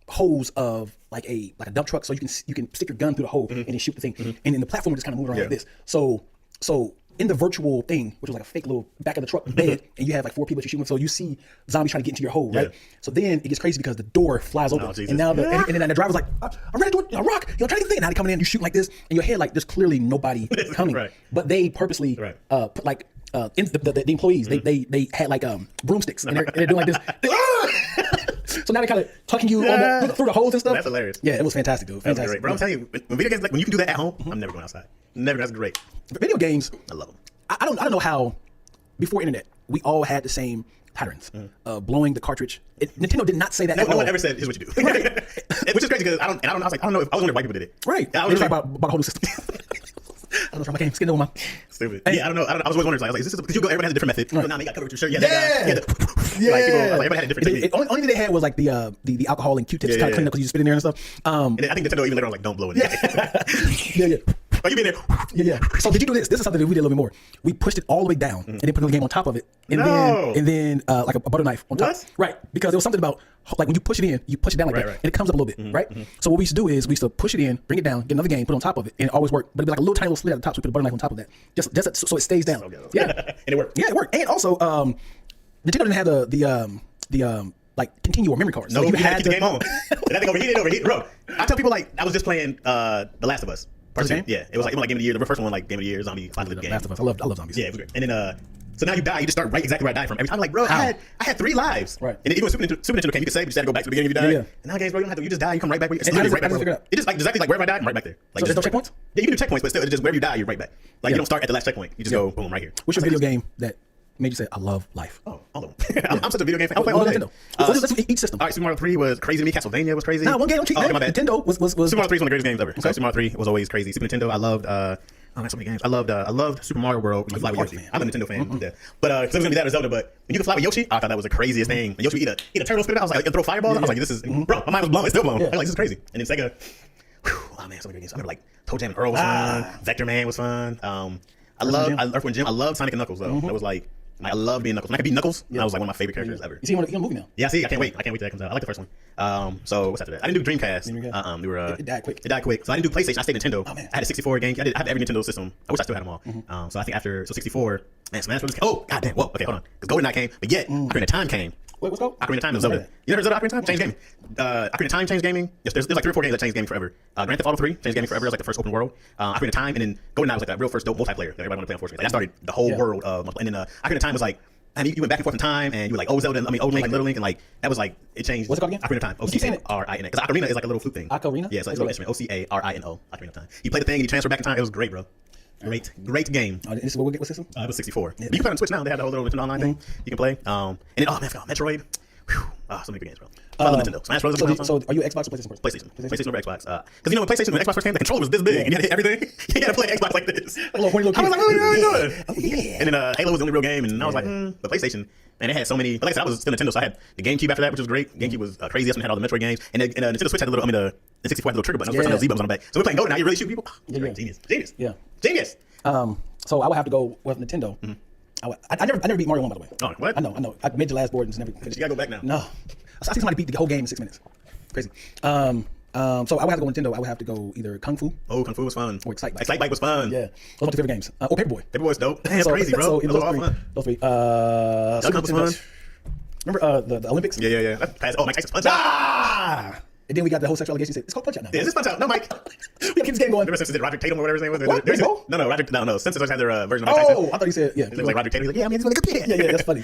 Speaker 2: hose of like a dump truck, so you can stick your gun through the hole and then shoot the thing. And then the platform just kind of move around like this. So in the virtual thing, which was like a fake little back of the truck bed, and you have like 4 people that you're shooting with, so you see zombies trying to get into your hole, right? So then it gets crazy because the door flies open,
Speaker 1: Jesus.
Speaker 2: and now and then the driver's like, I'm ready to do a rock, trying to get the thing. And now they coming in, you shooting like this, and your head like there's clearly nobody coming,
Speaker 1: Right.
Speaker 2: but they purposely put like the employees they had like broomsticks and they're doing like this. So now they're kind of tucking you on through the holes and stuff.
Speaker 1: That's hilarious.
Speaker 2: Yeah, it was fantastic, dude.
Speaker 1: That's
Speaker 2: Fantastic.
Speaker 1: great. Bro, I'm telling you, when video games, like when you can do that at home, I'm never going outside. Never. That's great.
Speaker 2: Video games,
Speaker 1: I love them.
Speaker 2: I don't know how before internet we all had the same patterns blowing the cartridge. Nintendo did not say that at
Speaker 1: No
Speaker 2: all.
Speaker 1: one ever said, here's what you do. Which is crazy because I was like, I don't know if I was wondering why people did it.
Speaker 2: Right.
Speaker 1: I
Speaker 2: They
Speaker 1: was
Speaker 2: talk
Speaker 1: like,
Speaker 2: about a whole new system. I don't know my game. Skin over my.
Speaker 1: stupid. Yeah, I don't know. I was always wondering, like, is this because everybody has a different method? Right. Now they got covered with your shirt.
Speaker 2: Yeah.
Speaker 1: Like, people, everybody had a different technique.
Speaker 2: Only thing they had was like the alcohol and Q-tips kind of clean up because you spit in there and stuff.
Speaker 1: And then I think Nintendo even later on like don't blow it.
Speaker 2: Yeah.
Speaker 1: Like you been there.
Speaker 2: Yeah. So did you do this? This is something that we did a little bit more. We pushed it all the way down and then put the game on top of it, and then like a butter knife on top.
Speaker 1: What?
Speaker 2: Right? Because there was something about like when you push it in, you push it down like that, and it comes up a little bit, right? So what we used to do is we used to push it in, bring it down, get another game, put it on top of it, and it always worked. But it'd be like a little tiny little slit at the top, so we put a butter knife on top of that, just so it stays down. Yeah,
Speaker 1: and it worked.
Speaker 2: Yeah, it worked. And also, Nintendo didn't have the like continual memory cards.
Speaker 1: No,
Speaker 2: so
Speaker 1: you had to keep the game on. And that thing overheated, bro. I tell people like I was just playing The Last of Us.
Speaker 2: Game?
Speaker 1: Yeah, it was like Game of the Year. The first one, like Game of the Year, zombie game.
Speaker 2: Last of Us. I love zombies.
Speaker 1: Yeah, it was great. And then so now you die, you just start right exactly where I died from. Every time, like, bro, I had 3 lives.
Speaker 2: Right.
Speaker 1: And even when Super Nintendo came, you could save, you just had to go back to the beginning if you died.
Speaker 2: Yeah.
Speaker 1: And now games, bro, you don't have to. You just die, you come right back. It's
Speaker 2: And how
Speaker 1: literally
Speaker 2: does it figure it out?
Speaker 1: It just like exactly like wherever I died, I'm right back there. Like,
Speaker 2: So there's no checkpoints?
Speaker 1: Yeah, you can do checkpoints, but still, it's just wherever you die, you're right back. Like you don't start at the last checkpoint. You just go boom right here.
Speaker 2: What's your video game that made you say, "I love life"?
Speaker 1: Oh, all of them. I'm such a video game fan. I play all day.
Speaker 2: Nintendo. Let's do each system.
Speaker 1: All right, Super Mario 3 was crazy to me. Castlevania was crazy.
Speaker 2: Nah, one game. Don't cheat, man.
Speaker 1: my bad.
Speaker 2: Nintendo was
Speaker 1: Super Mario 3 is one of the greatest games ever. So Super Mario 3 was always crazy. Super Nintendo, I loved. Oh, man, so many games. I loved Super Mario World. You fly with Yoshi. I'm a Nintendo fan. Yeah. But because it was gonna be that or Zelda. But when you can fly with Yoshi, I thought that was the craziest thing. And Yoshi would eat a turtle, spit it out. I was like, and throw fireballs. I was like, this is bro. My mind was blown. It's still blown. I was like, this is crazy. And then Sega. Oh man, so many good games. I remember like Toe Jam and Earl was fun. Vector Man was fun. I loved Jim. I loved Sonic and Knuckles though. That was like. I love being Knuckles. When I could be Knuckles, that was like one of my favorite characters ever.
Speaker 2: You see him in a movie now?
Speaker 1: Yeah, see, I can't wait. I can't wait till that comes out. I like the first one. So what's after that? I didn't do Dreamcast. We were
Speaker 2: It died quick.
Speaker 1: It died quick. So I didn't do PlayStation. I stayed Nintendo.
Speaker 2: Oh, man.
Speaker 1: I had a 64 game. I have every Nintendo system. I wish I still had them all. So I think after 64 and Smash Bros. Oh goddamn! Whoa. Okay, hold on. Because GoldenEye came, but yet Ocarina of Time came.
Speaker 2: Wait, what's called?
Speaker 1: Ocarina of Time is Zelda. You never heard of Zelda Ocarina of Time? Changed gaming. Ocarina of Time changed gaming. Yes, there's like 3 or 4 games that changed gaming forever. Grand Theft Auto 3 changed gaming forever. It was like the first open world. Ocarina of Time, and then GoldenEye was like that real first dope multiplayer that everybody wanted to play on Fortnite. Like, that started the whole world of multiplayer. And then Ocarina of Time was like. I mean, you went back and forth in time, and you were like old Zelda, old Link, and Little Link, and like that was like it changed.
Speaker 2: What's it called again?
Speaker 1: Ocarina of Time. O-C-A-R-I-N-A. Because Ocarina is like a little flute thing.
Speaker 2: Ocarina?
Speaker 1: Yeah, it's like a little instrument. O-C-A-R-I-N-O. Ocarina of Time. You play the thing, and you transfer back in time. It was great, bro. Great game.
Speaker 2: This is what system?
Speaker 1: It was 64. Yeah. But you can play on Switch now. They have the whole little Nintendo Online thing. You can play. And then oh man, I forgot Metroid. Whew. So many good games, bro. I love Nintendo. Smash Bros.
Speaker 2: So are you Xbox or PlayStation person?
Speaker 1: PlayStation over Xbox. Because you know when PlayStation when Xbox first came, the controller was this big, and you had to hit everything. You had to play Xbox like this. I was like, what are you doing?
Speaker 2: Oh yeah.
Speaker 1: And then Halo was the only real game, and I was like, but PlayStation. And it had so many. But like I said, I was still Nintendo, so I had the GameCube after that, which was great. GameCube was crazy. That's when it had all the Metroid games, and Nintendo Switch had the 64 had the little trigger button. That was the first time the Z button was on the back. So we're playing Golden. Now you really shoot people. Great. Genius.
Speaker 2: Yeah.
Speaker 1: Genius.
Speaker 2: So I would have to go with Nintendo. I never beat Mario 1, by the way.
Speaker 1: Oh, what?
Speaker 2: I know. I made the last board and never finished.
Speaker 1: You gotta go back now.
Speaker 2: No. I see somebody beat the whole game in 6 minutes. Crazy. So I would have to go Nintendo. I would have to go either Kung Fu.
Speaker 1: Oh, Kung Fu was fun.
Speaker 2: Or Excite Bike.
Speaker 1: Excite Bike was fun.
Speaker 2: Yeah. Those are my 2 favorite games. Or Paperboy.
Speaker 1: Paperboy's dope. That's crazy, bro.
Speaker 2: So
Speaker 1: Those were all fun.
Speaker 2: Those 3.
Speaker 1: Duck Hunt was fun.
Speaker 2: Remember the Olympics?
Speaker 1: Yeah. Oh, Mike Tyson's Punch-Out!
Speaker 2: And then we got the whole sexual allegation. It's called Punch-Out now.
Speaker 1: Yeah, is this Punch-Out? No, Mike.
Speaker 2: We gotta keep this game going.
Speaker 1: Remember Simpsons did Roger Tatum or whatever his name was?
Speaker 2: What?
Speaker 1: No. Simpsons always had their version of Mike Tyson.
Speaker 2: Oh, I thought you said, yeah.
Speaker 1: It was like Roger Tatum. He was like, yeah, I mean, it's really good.
Speaker 2: Yeah, that's funny.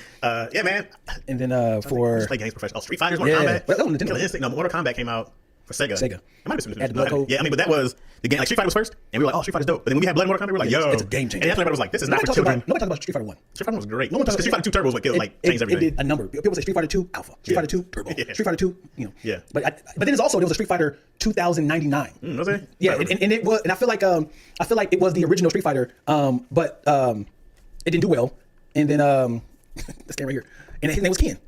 Speaker 1: Yeah, man.
Speaker 2: And then for...
Speaker 1: Just play games professional. Street Fighters, Mortal Kombat.
Speaker 2: But that was Nintendo.
Speaker 1: No, Mortal Kombat came out for Sega.
Speaker 2: It
Speaker 1: might have been
Speaker 2: Had the blood code.
Speaker 1: Yeah, I mean, but that was the game. Like Street Fighter was first, and we were like, oh, Street Fighter's dope. But then when we had Blood Mortal Kombat, we were like, yo,
Speaker 2: it's a game changer.
Speaker 1: And that's when everybody was like, this is not for children.
Speaker 2: Nobody talks about Street Fighter 1.
Speaker 1: Street Fighter was great. No one talks about Street Fighter 2 Turbo was what killed, like changed everything.
Speaker 2: It did a number. People say Street Fighter 2 Alpha, Street Fighter 2 Turbo, Street Fighter 2, you know.
Speaker 1: Yeah.
Speaker 2: But then there was a Street Fighter 2099.
Speaker 1: Was it?
Speaker 2: Yeah, and it was, and I feel like it was the original Street Fighter, but it didn't do well. And then this game right here, and his name was Ken.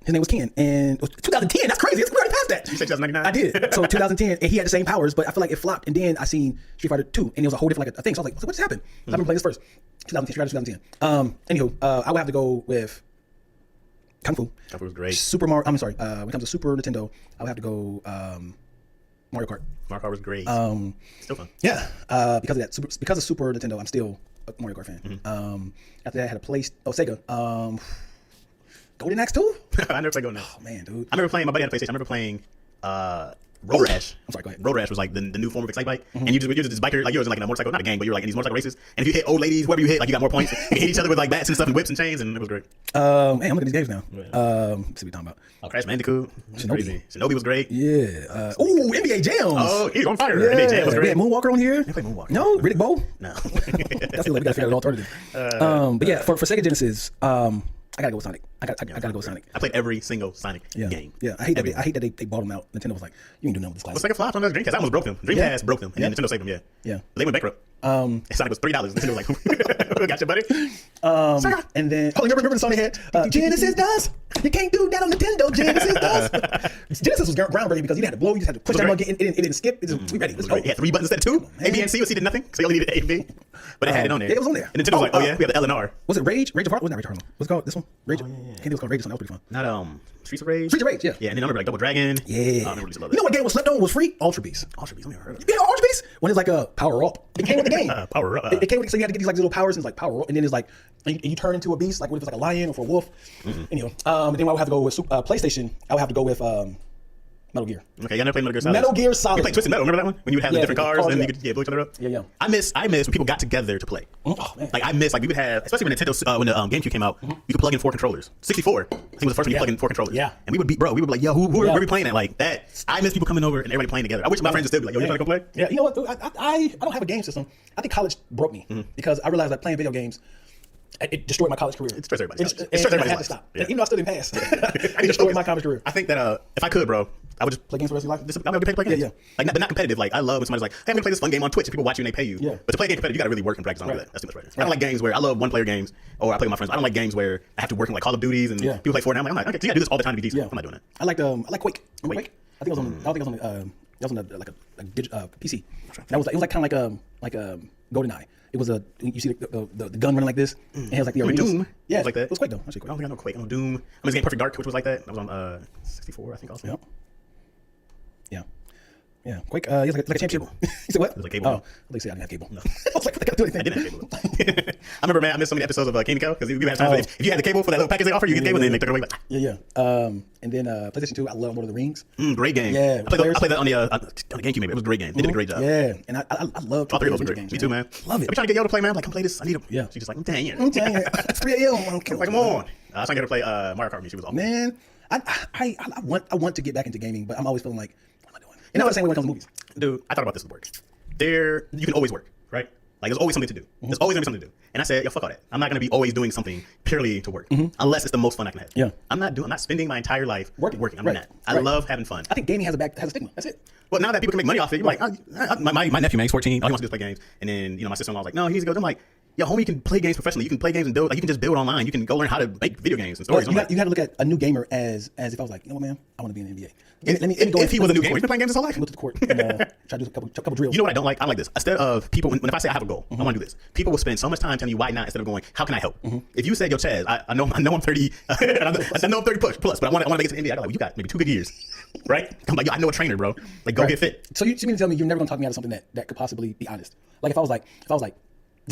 Speaker 2: And it was 2010. That's crazy. We already passed that.
Speaker 1: You said 2099?
Speaker 2: I did. So 2010, and he had the same powers, but I feel like it flopped. And then I seen Street Fighter 2, and it was a whole different like a thing. So I was like, what just happened? So I've been playing this first. 2010, Street Fighter 2010. Anywho, I would have to go with Kung Fu.
Speaker 1: Kung Fu was great.
Speaker 2: Super Mario. I'm sorry. When it comes to Super Nintendo, I would have to go Mario Kart.
Speaker 1: Mario Kart was great. Still fun.
Speaker 2: Yeah. Because of that. Because of Super Nintendo, I'm still a Mario Kart fan. After that, I had a Sega. Golden Axe 2?
Speaker 1: I never played Golden Axe.
Speaker 2: Oh man, dude.
Speaker 1: I remember playing. My buddy had a PlayStation. I remember playing Road Rash.
Speaker 2: I'm sorry, go ahead.
Speaker 1: Road Rash was like the new form of Excite Bike, and you just this biker like you was in like in a motorcycle, not a gang, but you were like in these motorcycle races. And if you hit old ladies, whoever you hit, like you got more points. You can hit each other with like bats and stuff and whips and chains, and it was great.
Speaker 2: Man, I'm looking at these games now. Let's see what we're talking about.
Speaker 1: Oh, Crash Bandicoot. Shinobi was great.
Speaker 2: Yeah. NBA Jams.
Speaker 1: Oh, he's on fire. NBA Jam was
Speaker 2: We
Speaker 1: great.
Speaker 2: had Moonwalker on here.
Speaker 1: Play Moonwalker.
Speaker 2: No, Riddick Bowe.
Speaker 1: No.
Speaker 2: That's the we gotta figure out an alternative. But yeah, for Sega Genesis, I gotta go with Sonic. I gotta go with Sonic.
Speaker 1: I played every single Sonic game.
Speaker 2: Yeah, I hate that they bought them out. Nintendo was like, you ain't do nothing with this class.
Speaker 1: Well, Sega flopped on those Dreamcast. I almost broke them. Dreamcast broke them, and then Nintendo saved them. Yeah.
Speaker 2: Yeah.
Speaker 1: They went bankrupt. Sonic was $3. Nintendo was like, gotcha, buddy.
Speaker 2: And then, remember the song they had? Genesis does. You can't do that on Nintendo. Genesis does. Genesis was groundbreaking because you didn't have to blow. You just had to push that button. It didn't skip. It just, we ready. Let's go.
Speaker 1: It had 3 buttons instead of 2. A, B, and C. So C did nothing. So you only needed A and B. But it had it on there.
Speaker 2: Yeah, it was on there.
Speaker 1: And Nintendo was like, oh yeah, we have the L and R.
Speaker 2: Was it Rage? Rage of Heart? Wasn't that Rage of Heart? What's it called? This one? Rage? I think it was called Rage or something. That was pretty fun.
Speaker 1: Not Streets of Rage.
Speaker 2: Streets of Rage, yeah.
Speaker 1: Yeah, and then I remember like Double Dragon.
Speaker 2: Yeah.
Speaker 1: I remember what
Speaker 2: You know what game was slept on was free? Ultra Beast.
Speaker 1: Ultra Beast. I never heard of it.
Speaker 2: You know Ultra Beast? When it's like a power up. It came with the game.
Speaker 1: Power up.
Speaker 2: It came with, so you had to get these like little powers and it's like power up. And then it's like, and you turn into a beast, like what if it's like a lion or for a wolf. Anyway, and then I would have to go with PlayStation. I would have to go with Metal Gear.
Speaker 1: Okay, y'all never played Metal Gear Solid?
Speaker 2: Metal Gear Solid.
Speaker 1: We played Twisted Metal, remember that one? When you would have the different cars and you could blow each other up?
Speaker 2: Yeah.
Speaker 1: I miss when people got together to play.
Speaker 2: Oh, man.
Speaker 1: Like I miss, like we would have, especially when Nintendo, when the GameCube came out, you could plug in 4 controllers. 64, I think was the first one you plug in 4 controllers.
Speaker 2: Yeah.
Speaker 1: And we would be like, yo, who are we playing at? Like that. I miss people coming over and everybody playing together. I wish my friends would still be like, yo, you trying to go play?
Speaker 2: Yeah, you know what? I don't have a game system. I think college broke me because I realized that playing video games, it destroyed my college career.
Speaker 1: It destroys everybody's life.
Speaker 2: It destroyed
Speaker 1: everybody's
Speaker 2: I had to
Speaker 1: life.
Speaker 2: stop.
Speaker 1: Yeah.
Speaker 2: Even though I still didn't pass. It destroyed my college career.
Speaker 1: I think that if I could, bro, I would just
Speaker 2: Play games for the rest of your life?
Speaker 1: I would play games.
Speaker 2: Yeah.
Speaker 1: Like, but not competitive. Like, I love when somebody's like, hey, I'm gonna play this fun game on Twitch and people watch you and they pay you.
Speaker 2: Yeah.
Speaker 1: But to play a game competitive, you gotta really work and practice on that. That's too much pressure. I don't like games where I love one-player games or I play with my friends. I don't like games where I have to work in like Call of Duties and people play Fortnite. I'm like, okay, so you gotta do this all the time to be decent. I'm not doing that.
Speaker 2: I like Quake. Remember Quake? I think it was on. I think it was on. That was on like a PC. That was like, it was like kind of like a GoldenEye. It was you see the gun running like this, and it was like the arenas.
Speaker 1: Doom.
Speaker 2: Yeah,
Speaker 1: It was like that.
Speaker 2: It was Quake though. Actually,
Speaker 1: I
Speaker 2: Quake.
Speaker 1: don't think I know Quake. I know Doom. I mean, game Perfect Dark, which was like that. That was on 64, I think also.
Speaker 2: Yep. Yeah, Quake. It's like a championship. You said what?
Speaker 1: It was like cable.
Speaker 2: Oh, I think I didn't have cable. No. I was like, I gotta do anything.
Speaker 1: I didn't have cable. I remember, man, I missed so many episodes of Candy Co. Because you had times if you had the cable for that little package they offer, you get the cable and then they took it away. Like,
Speaker 2: Yeah. And then PlayStation 2, I love Lord of the Rings.
Speaker 1: Great game.
Speaker 2: Yeah,
Speaker 1: I played that on the GameCube. Maybe it was a great game. They did a great job.
Speaker 2: Yeah, and I love
Speaker 1: All 3 of those were
Speaker 2: adventure
Speaker 1: great.
Speaker 2: games.
Speaker 1: Me too, man.
Speaker 2: Love it.
Speaker 1: I be trying to get Yo to play, man. I'm like, come play this. I need him.
Speaker 2: Yeah.
Speaker 1: She's just like, dang it.
Speaker 2: Dang it. It's 3 a.m.
Speaker 1: Like, come on. I was trying to get her to play Mario Kart with me. She was awesome.
Speaker 2: Man, I want to get back into gaming, but I'm always feeling like, what am I doing? And that's the same way when it comes to movies.
Speaker 1: Dude, I thought about this at work. You can always work, right? Like, there's always something to do. There's always gonna be something to do. And I said, yo, fuck all that. I'm not gonna be always doing something purely to work, unless it's the most fun I can have.
Speaker 2: Yeah.
Speaker 1: I'm not spending my entire life working. I'm
Speaker 2: Right.
Speaker 1: not. I love having fun.
Speaker 2: I think gaming has a stigma. That's it.
Speaker 1: Well, now that people can make money off it, you're like, my nephew, man, he's 14. All he wants to do is play games. And then, my sister-in-law was like, no, he needs to go. I'm like, yo, homie, you can play games professionally. You can play games and build. Like, you can just build online. You can go learn how to make video games and stories.
Speaker 2: You got to look at a new gamer as if I was like, you know what, man, I want to be in the NBA. Let me go.
Speaker 1: If he was a new gamer, he's been playing games his whole life.
Speaker 2: Go to the court and try to do a couple drills.
Speaker 1: You know what I don't like? I like this. Instead of people, when if I say I have a goal, I want to do this, people will spend so much time telling you why not instead of going, how can I help? If you said, yo, Chaz, I know I'm 30, I know I'm 30 plus, but I want to make it to the NBA. I go, like, you got maybe 2 good years, right? I'm like, yo, I know a trainer, bro. Like, go get fit.
Speaker 2: So you mean to tell me you're never gonna talk me out of something that could possibly be honest? Like if I was like,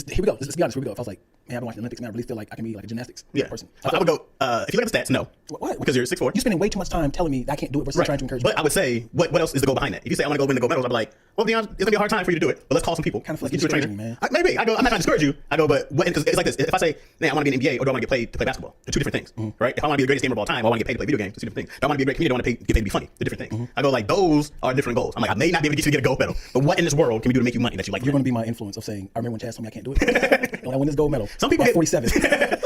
Speaker 2: here we go. Let's be honest. Here we go. If I was like, man, I've been watching the Olympics, man, I really feel like I can be like a gymnastics person.
Speaker 1: I would go, if you look at the stats, no.
Speaker 2: What?
Speaker 1: Because you're 6'4".
Speaker 2: You're spending way too much time telling me that I can't do it versus trying to encourage
Speaker 1: But
Speaker 2: me.
Speaker 1: I would say, what else is the goal behind that? If you say I want to go win the gold medals, I'd be like, well, Deion, it's gonna be a hard time for you to do it. But let's call some people.
Speaker 2: Kind of like
Speaker 1: get you a trainer,
Speaker 2: man.
Speaker 1: Maybe I go. I'm not trying to discourage you. I go, but because it's like this. If I say, man, I want to get an NBA, or do I want to get paid to play basketball? They're 2 different things, right? If I want to be the greatest gamer of all time, or I want to get paid to play video games. It's 2 different things. Do I want to be a great comedian? Do I want to get paid to be funny? They're different things. I go like those are different goals. I'm like, I may not be able to get you to get a gold medal, but what in this world can we do to make you money that you like?
Speaker 2: You're going to be my influence of saying, I remember when Chaz told me I can't do it. When I win this gold medal.
Speaker 1: Some people
Speaker 2: at
Speaker 1: get
Speaker 2: 47.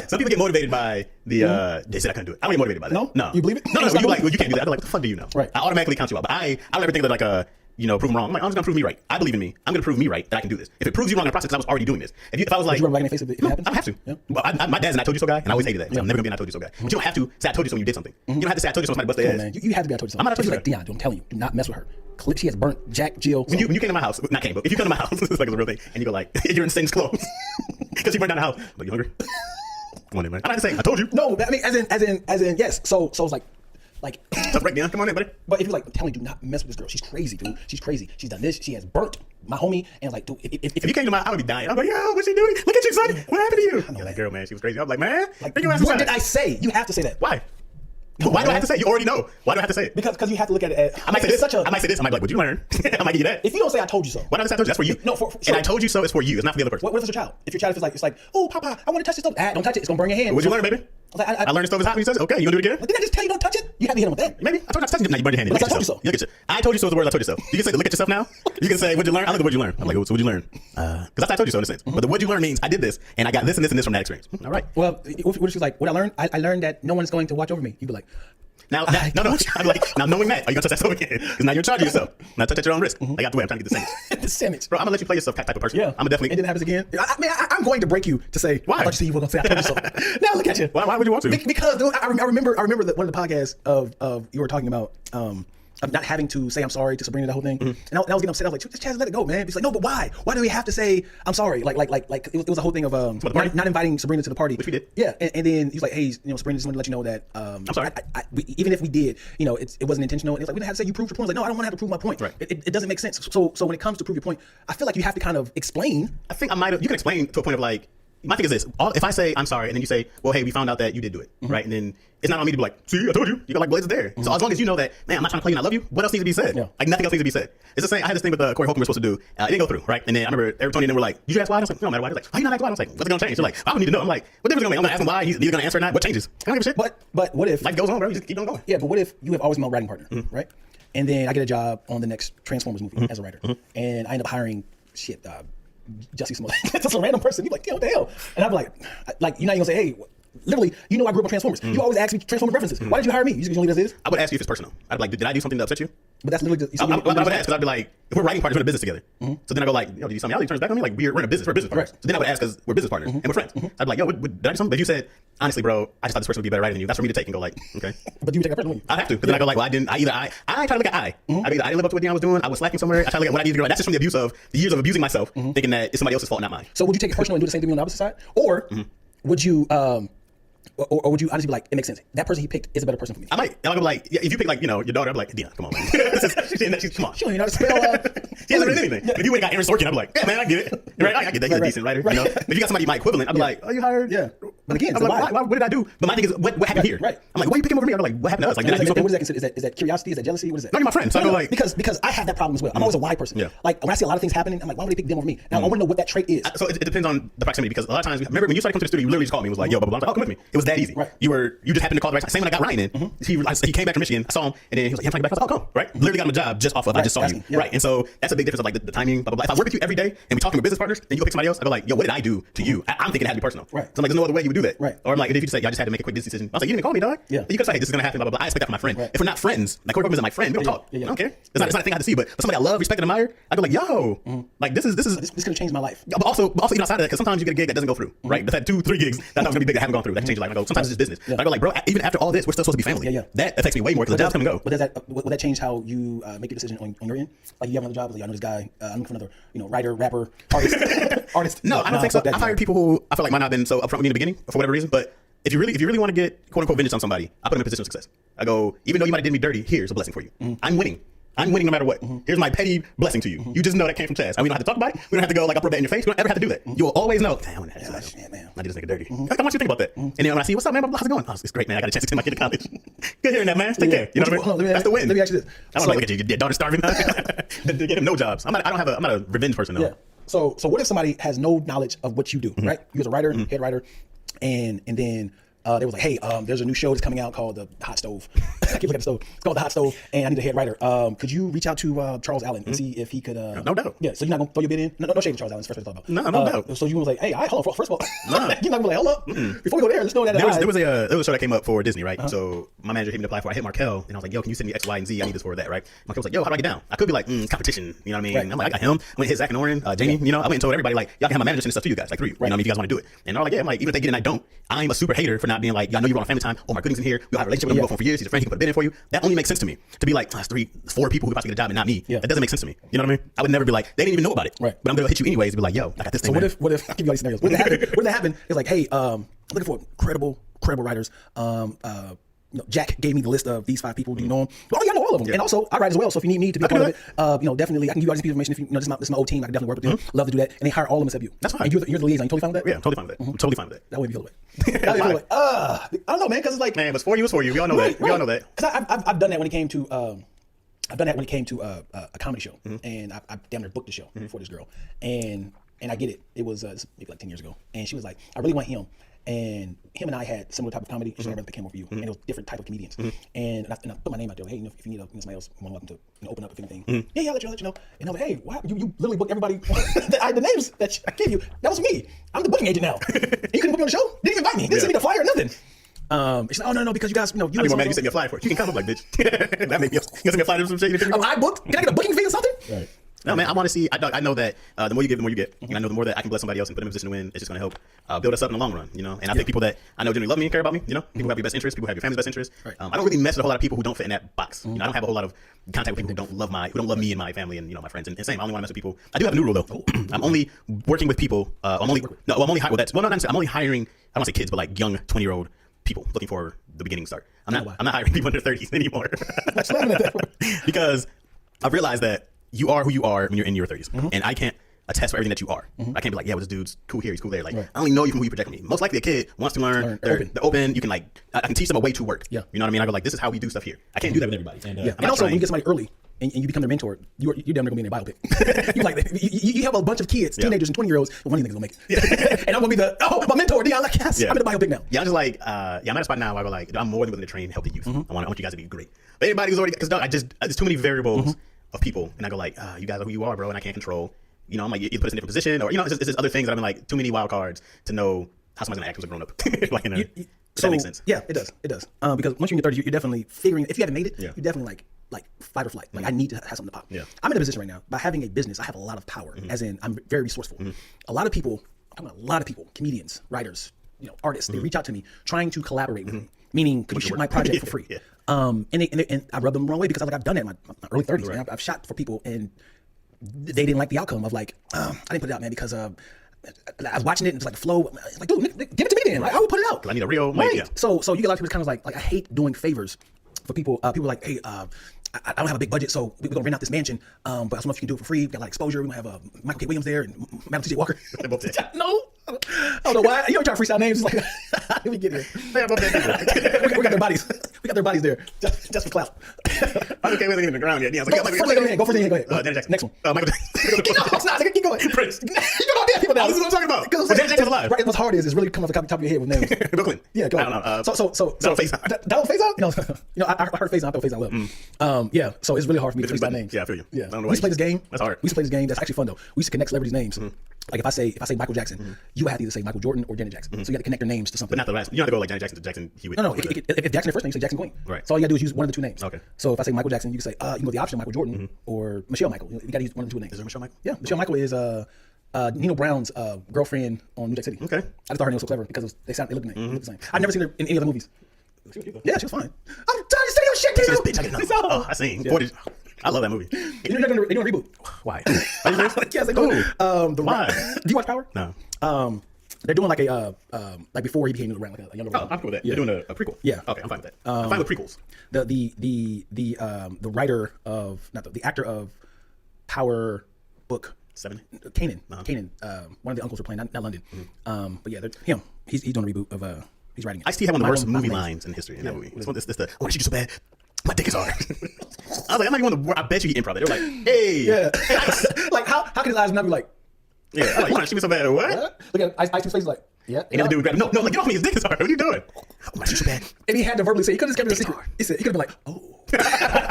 Speaker 1: Some people get motivated by the. They said I couldn't do it. I don't get motivated by that.
Speaker 2: No? You believe it?
Speaker 1: No.
Speaker 2: It's
Speaker 1: You
Speaker 2: not
Speaker 1: like, well,
Speaker 2: believe.
Speaker 1: you can't do that. I'm like, what the fuck do you know?
Speaker 2: Right.
Speaker 1: I automatically count you out. But I don't ever think that like prove them wrong. I'm like, I'm just gonna prove me right. I believe in me. I'm gonna prove me right that I can do this. If it proves you wrong in the process, 'cause I was already doing this. If I was like,
Speaker 2: Would you run back in the face if it happens?
Speaker 1: I have to.
Speaker 2: Yeah.
Speaker 1: Well, my dad's an I told you so guy, and I always hated that. I'm never gonna be an I told you so guy. But you don't have to say I told you so when you did something. You don't have to say I told you so when somebody busted their ass.
Speaker 2: Man, you have to be I told you so.
Speaker 1: I'm not I told you
Speaker 2: like,
Speaker 1: so.
Speaker 2: Deion, I'm telling you, do not mess with her. She has burnt Jack, Jill.
Speaker 1: When you came to my house, not came, but if you come to my house, it's like a real thing, and you go like, you're in Satan's clothes because you burned down the house. Like, you hungry? Come on in, man. I'm not saying I told you.
Speaker 2: No, I mean, as in, yes. So it's like.
Speaker 1: Tough break, Deion. Come on in, buddy.
Speaker 2: But if you're like, I'm telling you, do not mess with this girl. She's crazy, dude. She's crazy. She's done this. She has burnt my homie. And like, dude, if
Speaker 1: you came to my, I would be dying. I'm like, yo, what's she doing? Look at you, son. What happened to you? You're like, girl, man, she was crazy. I'm like, man,
Speaker 2: like,
Speaker 1: bring your ass inside.
Speaker 2: what did I say? You have to say that.
Speaker 1: Why? Why do I have to say it? You already know. Why do I have to say it?
Speaker 2: Because you have to look at it as
Speaker 1: I might say this.
Speaker 2: such a.
Speaker 1: I might say this. I might be like, what'd you learn? I might give you that.
Speaker 2: If you don't say I told you so.
Speaker 1: Why don't I say I told you? That's for you.
Speaker 2: No,
Speaker 1: and I told you so. It's for you. It's not for the other person.
Speaker 2: What if it's your child? If your child is like, oh, Papa, I want to touch this stove. Don't touch it. It's gonna burn your hand.
Speaker 1: What'd you learn, baby? I learned the stove is hot when you touch it. Okay, you gonna do it again?
Speaker 2: Didn't I just tell you don't touch it? You have to hit him with that.
Speaker 1: Maybe I told you not to touch it. Now you burn your hand.
Speaker 2: But I told you so.
Speaker 1: You look at you. I told you so is the word I told you so. You can say look at yourself now. You can say what'd you learn? I look at what'd you learn. I'm like, so what'd you learn? Because that's I told you so in a sense. But the what'd you learn means I did this and I got this and this and this from that experience. All right.
Speaker 2: Well, what if she's like, what I learned? I learned that no one's going to watch over me. You'd be like,
Speaker 1: Now, I'm like, now knowing that, are you gonna touch that stove again? Because now you're in charge of yourself. Now touch at your own risk. Like, out the way, I'm trying to get the sandwich.
Speaker 2: The sandwich.
Speaker 1: Bro, I'm gonna let you play yourself type of person.
Speaker 2: Yeah.
Speaker 1: I'm gonna definitely.
Speaker 2: And then it happens again. I'm going to break you to say,
Speaker 1: why?
Speaker 2: I thought you said you were gonna say I told you so. Now look at you.
Speaker 1: Why would you want to?
Speaker 2: Because dude, I remember that one of the podcasts of you were talking about of not having to say I'm sorry to Sabrina, the whole thing. And I was getting upset. I was like, just Chaz, let it go, man. He's like, no, but why? Why do we have to say I'm sorry? Like it was a whole thing of not inviting Sabrina to the party,
Speaker 1: which we did.
Speaker 2: Yeah, and then he's like, hey, Sabrina, just want to let you know that
Speaker 1: I'm sorry.
Speaker 2: even if we did, it wasn't intentional. And he's like, we didn't have to say you proved your point. I was like, no, I don't want to have to prove my point.
Speaker 1: Right.
Speaker 2: It doesn't make sense. So when it comes to prove your point, I feel like you have to kind of explain.
Speaker 1: I think I might have. You can explain to a point of like. My thing is this: if I say I'm sorry, and then you say, "Well, hey, we found out that you did do it," right? And then it's not on me to be like, "See, I told you." You got like blazes there. So as long as you know that, man, I'm not trying to play you and I love you. What else needs to be said?
Speaker 2: Yeah.
Speaker 1: Like nothing else needs to be said. It's the same. I had this thing with Corey Holcomb we were supposed to do. It didn't go through, right? And then I remember every Tony and them were like, "Did you ask why?" I was like, "No matter why." They're like, "Why you not ask why?" I was like, "What's it gonna change?" They're like, "I would need to know." I'm like, "What difference gonna make? I'm gonna ask him why. He's either gonna answer or not. What changes? I don't give a shit."
Speaker 2: But what if
Speaker 1: life goes on, bro? You just keep on going.
Speaker 2: Yeah, but what if you have always been my writing partner, right? And then I get a job on the next Transformers movie as a writer, and I end up hiring Jussie Smollett. Just a random person. You're like, what the hell? And I'm like, you're not even gonna say, hey, literally, I grew up on Transformers. You always ask me Transformers references. Why did you hire me? You just leave it as is?
Speaker 1: I would ask you if it's personal. I'd be like, did I do something to upset you?
Speaker 2: But that's literally
Speaker 1: I would ask because I'd be like, if we're writing partners, we're in a business together. So then I go like, did you do something else? He turns back on me like, we're in a business. We're business partners.
Speaker 2: Right.
Speaker 1: So then I would ask because we're business partners and we're friends. I'd be like, yo, did I do something? But you said, honestly, bro, I just thought this person would be better writer than you. That's for me to take and go like, okay.
Speaker 2: But do you take it personally?
Speaker 1: I'd have to. Because then I go like, well, I try to look at I didn't live up to what I was doing. I was slacking somewhere. I try to look at what I need to do. That's just from the years of abusing myself, thinking that it's somebody else's fault, not mine.
Speaker 2: So would you take it personal and do the same thing on the opposite side? Or would you or would you honestly be like, it makes sense. That person he picked is a better person for me.
Speaker 1: I might. I'll go like, if you pick like, your daughter, I'd be like, Deanna, come on, man. Come on.
Speaker 2: She don't even know how to spell.
Speaker 1: She hasn't written anything. If you would have got Aaron Sorkin, I'd be like, yeah, man, I get it. Right? I get that. He's a decent writer.
Speaker 2: Right.
Speaker 1: If you got somebody my equivalent, I'd be like, oh, you hired?
Speaker 2: Yeah. But again,
Speaker 1: I'm like, why? What did I do? But my thing is, what happened here?
Speaker 2: Right.
Speaker 1: I'm like, why you picking over me? I'm like, what happened to us? Like, did I do something?
Speaker 2: What is that considered? Is that curiosity? Is that jealousy? What is that?
Speaker 1: No, you're my friend. So I go like,
Speaker 2: because I have that problem as well. I'm always a why person.
Speaker 1: Yeah.
Speaker 2: Like when I see a lot of things happening, I'm like, why would they pick them over me? Now I want to know what that trait is.
Speaker 1: So it depends on the proximity because a lot of times, remember when you started coming to the studio, you literally just called me and was like, yo, blah, blah, blah. Oh, come with me. It was that easy.
Speaker 2: Right.
Speaker 1: You just happened to call the right time. Same when I got Ryan in. He came back from Michigan. I saw him and then he was like, yeah, I'm trying to get back. I was like, oh, come. Right. Literally got him a job just off of I just saw you.
Speaker 2: Yeah.
Speaker 1: Right. And so that's a big difference of like the timing, blah, blah, blah. If I work with you every day and we talking with business partners, then you go pick somebody else, I go like, yo, what did I do to you? I'm thinking it had to be personal.
Speaker 2: Right.
Speaker 1: So I'm like, there's no other way you would do that.
Speaker 2: Right.
Speaker 1: Or I'm like, if you just say, yeah, I just had to make a quick business decision. I was like, you didn't call me, dog.
Speaker 2: Yeah.
Speaker 1: You could have said, hey, this is gonna happen, blah, blah, blah. I expect that from my friend.
Speaker 2: Right.
Speaker 1: If we're not friends, like Corey Holcomb isn't my friend, we don't talk.
Speaker 2: Yeah.
Speaker 1: I don't care. It's not a thing I have to see, but somebody I love, respect, and admire, I go like, yo, like this
Speaker 2: This could change my life.
Speaker 1: but also even outside of that, because sometimes you get a gig that doesn't go through, right? I've had 2-3 gigs that I thought was gonna be big that haven't gone through. That can change your life. I go, sometimes it's just business.
Speaker 2: Yeah.
Speaker 1: But I go like, bro, even after all this, we're still supposed to be family.
Speaker 2: Yeah.
Speaker 1: That affects me way more because the jobs come and go.
Speaker 2: But does that will that change how you make your decision on your end? Like you have another job, like I know this guy, I'm looking for another, writer, rapper, artist.
Speaker 1: No, I don't think so. I've hired people who I feel like might not have been so upfront with me in the beginning for whatever reason, but if you really want to get quote unquote vengeance on somebody, I put them in a position of success. I go, even though you might have did me dirty, here's a blessing for you. I'm winning no matter what. Here's my petty blessing to you. You just know that came from Chaz. And we don't have to talk about it. We don't have to go like I put that in your face. We don't ever have to do that. You will always know. Damn, I did this nigga dirty. I want you to think about that. And then when I see, what's up, man? How's it going? Oh, it's great, man. I got a chance to send my kid to college. Good hearing that, man. Take care. You know what I mean? That's the win.
Speaker 2: Let me ask you this.
Speaker 1: I don't like, look at you. Your daughter's starving. To get him no jobs. I'm not a revenge person though.
Speaker 2: Yeah. So what if somebody has no knowledge of what you do, right? You as a writer, head writer, and then they was like, hey, there's a new show that's coming out called The Hot Stove. I keep looking at the stove. It's called The Hot Stove, and I need a head writer. Could you reach out to Charles Allen and see if he could?
Speaker 1: No doubt.
Speaker 2: Yeah. So you're not gonna throw your bid in? No shade to Charles Allen. It's the first thing I thought about.
Speaker 1: No doubt.
Speaker 2: So you was like, hey, hold on. First of all, you're not gonna be like, hold up. Before we go there, let's know that.
Speaker 1: There was a show that came up for Disney, right? So my manager came to apply for. I hit Markel, and I was like, yo, can you send me X, Y, and Z? I need this for that, right? Markel was like, yo, how do I get down? I could be like, competition. You know what I mean?
Speaker 2: Right.
Speaker 1: I'm like, I got him. I went to hit Zach and Oren, Jamie. I went and told everybody like, y'all can have my manager send this stuff to you guys, like 3. You know what I mean? If you guys want to do it. And they're like, yeah. I'm like, even if they get it and I don't, I'm a super hater for not being like, y'all know you were on Family Time. Oh, my goodness, in here. We have a relationship with him for years. He's a friend. He can put a bid in for you. That only makes sense to me. To be like, that's 4 people who possibly get a job and not me.
Speaker 2: Yeah.
Speaker 1: That doesn't make sense to me. You know what I mean? I would never be like, they didn't even know about it.
Speaker 2: Right.
Speaker 1: But I'm gonna hit you anyways and be like, yo, I got this thing.
Speaker 2: So what if I'll give you all these scenarios. What if that happened? It's like, hey, I'm looking for credible writers. Jack gave me the list of these 5 people. Do you know them? Oh, yeah, I know all of them. Yeah. And also, I write as well. So if you need me to be a part of it, definitely, I can give you all this information. If you this is my old team. I can definitely work with them. Love to do that. And they hire all of them except you.
Speaker 1: That's fine.
Speaker 2: And you're the liaison. You totally fine with that?
Speaker 1: Yeah, I'm totally fine with that. I'm totally fine with that.
Speaker 2: That way, be the other way. I don't know, man. Because it's like,
Speaker 1: man, but for you, it's for you. We all know that. We all know that.
Speaker 2: Because I've done that when it came to. I've done that when it came to a comedy show, and I damn near booked the show for this girl, and I get it. It was maybe like 10 years ago, and she was like, I really want him. And him and I had similar type of comedy. She's never came over for you, and it was different type of comedians. And I put my name out there. Hey, if you need somebody else, you're welcome to open up if anything. Yeah, I'll let you know. And I was like, hey, what? You literally booked everybody. The names that I gave you, that was me. I'm the booking agent now. And you couldn't book me on the show. Didn't even invite me. Didn't send me the flyer or nothing. She's like, oh no, because you guys, you
Speaker 1: I mean, man, you sent me a flyer for it. You can come up like, bitch. That made me. You sent me a flyer for some shit.
Speaker 2: I booked. Can I get a booking fee or something?
Speaker 3: Right.
Speaker 1: No, man, I want to see. I know that the more you give, the more you get. And I know the more that I can bless somebody else and put them in a position to win, it's just going to help build us up in the long run, And I think people that I know generally love me and care about me, people who have your best interest, people who have your family's best interest.
Speaker 2: Right.
Speaker 1: I don't really mess with a whole lot of people who don't fit in that box. I don't have a whole lot of contact with people who don't love me and my family and my friends. And same, I only want to mess with people. I do have a new rule though. I'm only working with people. I'm only hiring. I don't say kids, but like young 20-year-old people looking for the beginning start. I'm not hiring people under 30s anymore because I've realized that you are who you are when you're in your 30s, and I can't attest for everything that you are. I can't be like, yeah, well, this dude's cool here, he's cool there. Like, I only know you from who you project me. Most likely, a kid wants to learn. They're open. You can I can teach them a way to work.
Speaker 2: Yeah,
Speaker 1: you know what I mean. I go like, this is how we do stuff here. I can't do that with everybody.
Speaker 2: And also, when you get somebody early and you become their mentor, you're damn near gonna be in a biopic. you have a bunch of kids, teenagers, and 20-years, and one of these niggas gonna make it. And I'm gonna be my mentor. I'm like, yes, I'm in the biopic now.
Speaker 1: Yeah, I'm just like, I'm at a spot now where I go like, I'm more than willing to train healthy youth. I want you guys to be great. But anybody who's already, because there's too many variables of people, and I go like, you guys are who you are, bro, and I can't control. I'm like, you put us in a different position, or it's just other things that I'm like, too many wild cards to know how somebody's gonna act who's a grown up. If that makes sense.
Speaker 2: Yeah, it does. Because once you're in your 30s, you're definitely figuring. If you haven't made it, you're definitely like fight or flight. Like I need to have something to pop.
Speaker 1: Yeah.
Speaker 2: I'm in a position right now. By having a business, I have a lot of power. As in, I'm very resourceful. A lot of people, comedians, writers, artists, they reach out to me trying to collaborate with me. Meaning, could you shoot my project for free? And I rub them the wrong way because I'm done that in my early 30s. Man. I've shot for people and they didn't like the outcome of like, I didn't put it out, man, because I was watching it and it's like the flow. Like, dude, give it to me then. Like, I would put it out.
Speaker 1: I need a real mic.
Speaker 2: Right.
Speaker 1: Yeah.
Speaker 2: So you get a lot of people kind of like I hate doing favors for people. People are like, hey, I don't have a big budget, so we're gonna rent out this mansion. But I don't know if you can do it for free. We got a lot of exposure. We're gonna have Michael K. Williams there and Madam T.J. Walker.
Speaker 1: They're both dead.
Speaker 2: No. I don't know why. You don't try to freestyle names. It's like, let me get here.
Speaker 1: They're both dead people.
Speaker 2: we got their bodies. We got their bodies there. Just for clout.
Speaker 1: I'm okay with it in the ground yet. Yeah, I was like,
Speaker 2: go first. Go ahead.
Speaker 1: Janet Jackson.
Speaker 2: Next one.
Speaker 1: Michael Jackson.
Speaker 2: It's not. Keep going.
Speaker 1: Prince.
Speaker 2: You know dead people now.
Speaker 1: This is what I'm talking about.
Speaker 2: Because
Speaker 1: Janet Jackson's alive.
Speaker 2: Right. What's hard is really come off the top of your head with names.
Speaker 1: Bill Clinton.
Speaker 2: Yeah, go
Speaker 1: I
Speaker 2: ahead.
Speaker 1: don't know.
Speaker 2: So
Speaker 1: Donald Faison?
Speaker 2: Donald Faison? I heard Faison. I thought Faison well. Yeah. So it's really hard for me to freestyle names.
Speaker 1: Yeah, I feel you.
Speaker 2: Yeah.
Speaker 1: I don't know
Speaker 2: We used to play this game.
Speaker 1: That's hard.
Speaker 2: We used to play this game. That's actually fun though. We used to connect celebrities' names. Like if I say Michael Jackson, you have to either say Michael Jordan or Janet Jackson. So you got to connect their names to something.
Speaker 1: But not the last. You don't have to go like Janet Jackson to Jackson Hewitt.
Speaker 2: No. If Jackson the first name, you say Jackson Queen.
Speaker 1: Right.
Speaker 2: So all you got to do is use one of the two names.
Speaker 1: Okay.
Speaker 2: So if I say Michael Jackson, you can say you can go the option Michael Jordan or Michelle Michael. You got to use one of the two names.
Speaker 1: Is there Michelle Michael?
Speaker 2: Yeah, Michelle Michael is Nino Brown's girlfriend on New Jack City.
Speaker 1: Okay.
Speaker 2: I just thought her name was so clever because they look the same. I've never seen her in any other movies. Yeah, she was fine. I'm tired of saying shit to you.
Speaker 1: This bitch, I know. I seen. Yeah. I love that movie.
Speaker 2: They're doing a reboot.
Speaker 1: Why?
Speaker 2: Yes, they do.
Speaker 1: Why?
Speaker 2: Do you watch Power?
Speaker 1: No.
Speaker 2: They're doing like a like before he became Nino Brown, like a younger Brown.
Speaker 1: I'm cool with that. They're doing a prequel.
Speaker 2: Yeah.
Speaker 1: Okay, I'm fine with that. I'm fine with prequels.
Speaker 2: The writer of the actor of Power book
Speaker 1: 7.
Speaker 2: Kanan. One of the uncles were playing, not London. But yeah, him. He's doing a reboot of he's writing it.
Speaker 1: Ice-T had one of the worst movie lines in history in that movie. This I want to shoot you so bad. My dick is hard. I was like, I'm not even I bet you he improv it. They were like, hey.
Speaker 2: Yeah. Like how can his eyes not be like,
Speaker 1: yeah, like, you want to shoot me so bad? What?
Speaker 2: Look at Ice-T's face like, yeah.
Speaker 1: And the other dude grabbed him. No, like, get off me. His dick is hard. What are you doing? I want to shoot you so bad.
Speaker 2: And he had to verbally say, he could have just kept it a secret. He said, he could have been like, oh.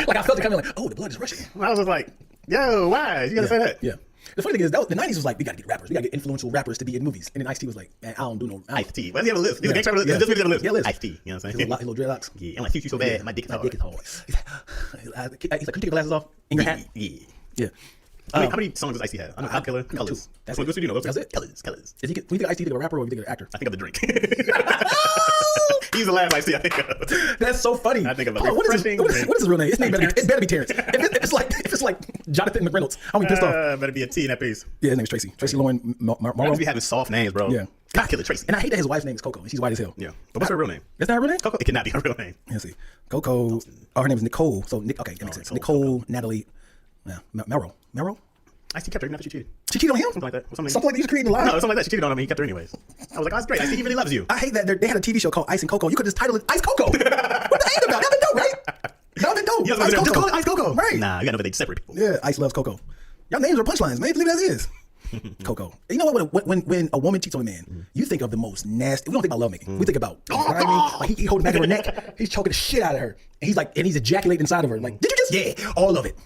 Speaker 2: Like I felt it coming like, oh, the blood is rushing.
Speaker 1: I was just like, yo, why? You got to say that.
Speaker 2: Yeah. The funny thing is, the 90s was like, we got to get rappers. We got to get influential rappers to be in movies. And then Ice-T was like, man, I don't do no.
Speaker 1: Ice-T. Why does he have a list? He's a gangster rapper. This video has a list.
Speaker 2: Yeah, list.
Speaker 1: Ice-T. You know what I'm saying?
Speaker 2: His little dreadlocks.
Speaker 1: Yeah, I'm like, shoot you so bad. My dick is hard.
Speaker 2: My dick is hard. He's like, can you take your glasses off in your hat?
Speaker 1: Yeah.
Speaker 2: Yeah.
Speaker 1: How many songs does Ice-T have? I know Cop Killer, Colors.
Speaker 2: That's
Speaker 1: What do you know?
Speaker 2: That's it.
Speaker 1: Colors.
Speaker 2: When you think Ice-T think of a rapper or you think of an actor?
Speaker 1: I think of the drink. He's the last Ice-T I think of.
Speaker 2: That's so funny.
Speaker 1: I think of a
Speaker 2: what is his real name? His name better be Terrence. If it's like Jonathan McReynolds, I'll be pissed off.
Speaker 1: Better be a T in that piece.
Speaker 2: Yeah, his name is Tracy. Tracy Lauren
Speaker 1: Why
Speaker 2: Morrow.
Speaker 1: do we having soft names, bro?
Speaker 2: Yeah.
Speaker 1: Cop Killer Tracy.
Speaker 2: And I hate that his wife's name is Coco and she's white as hell.
Speaker 1: Yeah. But what's her real name?
Speaker 2: Is that her real name?
Speaker 1: Coco? It cannot be her real name.
Speaker 2: Let's see. Coco. Oh, her name is Nicole. So okay, that makes sense. Nicole, Natalie, Melro.
Speaker 1: Ice-T kept her even after she cheated.
Speaker 2: She cheated on him?
Speaker 1: Something like that.
Speaker 2: Something like that. You just creating a lie.
Speaker 1: No, something like that. She cheated on him and he kept her anyways. I was like, oh, that's great. Ice-T, he really loves you.
Speaker 2: I hate that they had a TV show called Ice and Coco. You could just title it Ice Coco. What the ain't about? That'd been dope, right? That'd been dope.
Speaker 1: You
Speaker 2: Ice
Speaker 1: just
Speaker 2: Coco.
Speaker 1: call it Ice Coco.
Speaker 2: Right.
Speaker 1: Nah, you gotta know that they separate people.
Speaker 2: Yeah, Ice loves Coco. Y'all names are punchlines, man. Leave it as is. Coco. You know what? When a woman cheats on a man, you think of the most nasty. We don't think about lovemaking. We think about, you know what I mean? Like he holding back of her neck. He's choking the shit out of her. And he's ejaculating inside of her. Like, did you just? Yeah, all of it.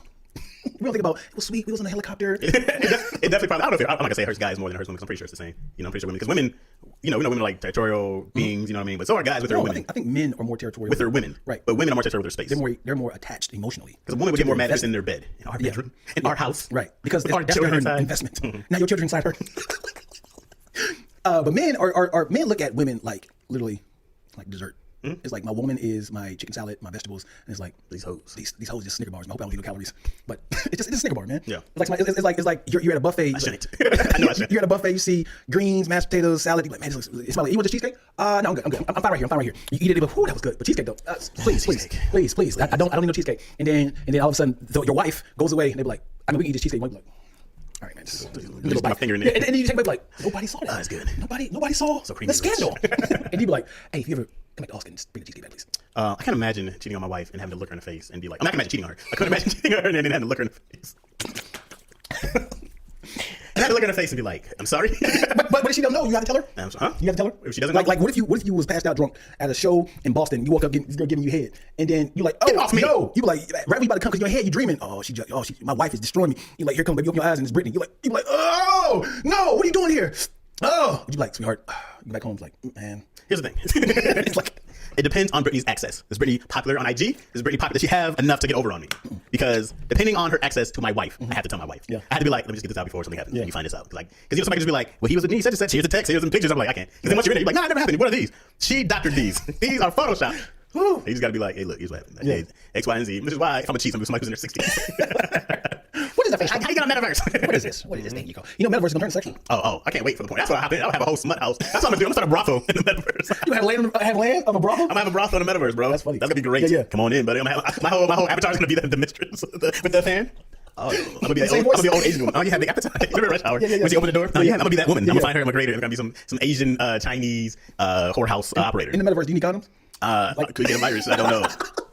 Speaker 2: We don't think about it was sweet. We was on a helicopter.
Speaker 1: It definitely probably. I don't know if I'm not gonna say it hurts guys more than it hurts women because I'm pretty sure it's the same. You know, I'm pretty sure women because women, we know women are like territorial beings. You know what I mean? But so are guys with their women.
Speaker 2: I think men are more territorial
Speaker 1: with their women,
Speaker 2: right?
Speaker 1: But women are more territorial with their space.
Speaker 2: They're more attached emotionally.
Speaker 1: Because a woman would get more mad if it's in their bed, in our bedroom, in our house,
Speaker 2: right? Because
Speaker 1: our
Speaker 2: that's
Speaker 1: children
Speaker 2: her
Speaker 1: inside.
Speaker 2: investment. Now your children inside her. But men men look at women like literally like dessert. It's like my woman is my chicken salad, my vegetables, and it's like these hoes. These hoes just Snicker bars. I hope I don't eat no calories, but it's a Snicker bar, man.
Speaker 1: Yeah.
Speaker 2: It's like you're at a buffet.
Speaker 1: I shouldn't. I know I shouldn't.
Speaker 2: You're at a buffet. You see greens, mashed potatoes, salad. You're like, man, it smells like. You want this cheesecake? No, I'm good. I'm fine right here. You eat it, but whew, that was good. But cheesecake though, please. I don't need no cheesecake. And then all of a sudden, your wife goes away, and they be like, I mean, we can eat this cheesecake. You're like, all right, man. Just
Speaker 1: my finger in there.
Speaker 2: And then you take a bite like, nobody saw that.
Speaker 1: That's good.
Speaker 2: Nobody saw
Speaker 1: So
Speaker 2: the scandal. And you be like, hey, if you ever come back to Austin, just bring the cheesecake back, please.
Speaker 1: I can't imagine cheating on my wife and having to look her in the face and be like, I'm not gonna imagine cheating on her. I couldn't imagine cheating on her and then having to look her in the face. And I had to look her in the face and be like, I'm sorry.
Speaker 2: but if she don't know, you have to tell her.
Speaker 1: Huh?
Speaker 2: You have to tell her.
Speaker 1: If she doesn't know?
Speaker 2: Like what if you was passed out drunk at a show in Boston? You woke up, this girl giving you head, and then you're like, oh,
Speaker 1: Get off me.
Speaker 2: no. You be like, right when you about to come, because in your head you dreaming, my wife is destroying me. You like, here comes, baby, you open your eyes and it's Brittany. You be like, oh no, what are you doing here? Oh, you be like, sweetheart, you back home. It's like, man.
Speaker 1: Here's the thing.
Speaker 2: It's like,
Speaker 1: it depends on Britney's access. Is Britney popular on IG? Is Britney popular? Does she have enough to get over on me? Because depending on her access to my wife, I have to tell my wife.
Speaker 2: Yeah.
Speaker 1: I have to be like, let me just get this out before something happens. Yeah. You find this out. Because somebody can just be like, well, he was with me. He said, here's the text, here's some pictures. I'm like, I can't. Because then once you're in it, you're like, no, it never happened. What are these? She doctored these. These are Photoshop. You just got to be like, hey, look, here's what happened.
Speaker 2: Yeah.
Speaker 1: Hey, X, Y, and Z. Which is why if I'm a cheat, I'm somebody who's in their 60s.
Speaker 2: what is that face?
Speaker 1: How you get on Metaverse?
Speaker 2: What is this? What is this thing you call? You know, Metaverse is gonna turn sexual.
Speaker 1: Oh, I can't wait for the point. That's what I'll have a whole smut house. That's what I'm gonna do. I'm gonna start a brothel in the Metaverse.
Speaker 2: You have land of a brothel?
Speaker 1: I'm gonna have a brothel in the Metaverse, bro.
Speaker 2: That's funny.
Speaker 1: That's gonna be great.
Speaker 2: Yeah.
Speaker 1: Come on in, buddy. I'm gonna have, my whole avatar is gonna be the mistress with the fan. Oh, I'm gonna be the old Asian woman. Oh, you have the avatar. Remember Rush Hour?
Speaker 2: Yeah.
Speaker 1: When she opened the door? Oh, yeah. I'm gonna be that woman.
Speaker 2: Yeah.
Speaker 1: I'm gonna find her. I'm gonna create her. It's gonna be some Asian Chinese whorehouse operator.
Speaker 2: In the Metaverse, do you need condoms?
Speaker 1: Could we get a virus? I don't know.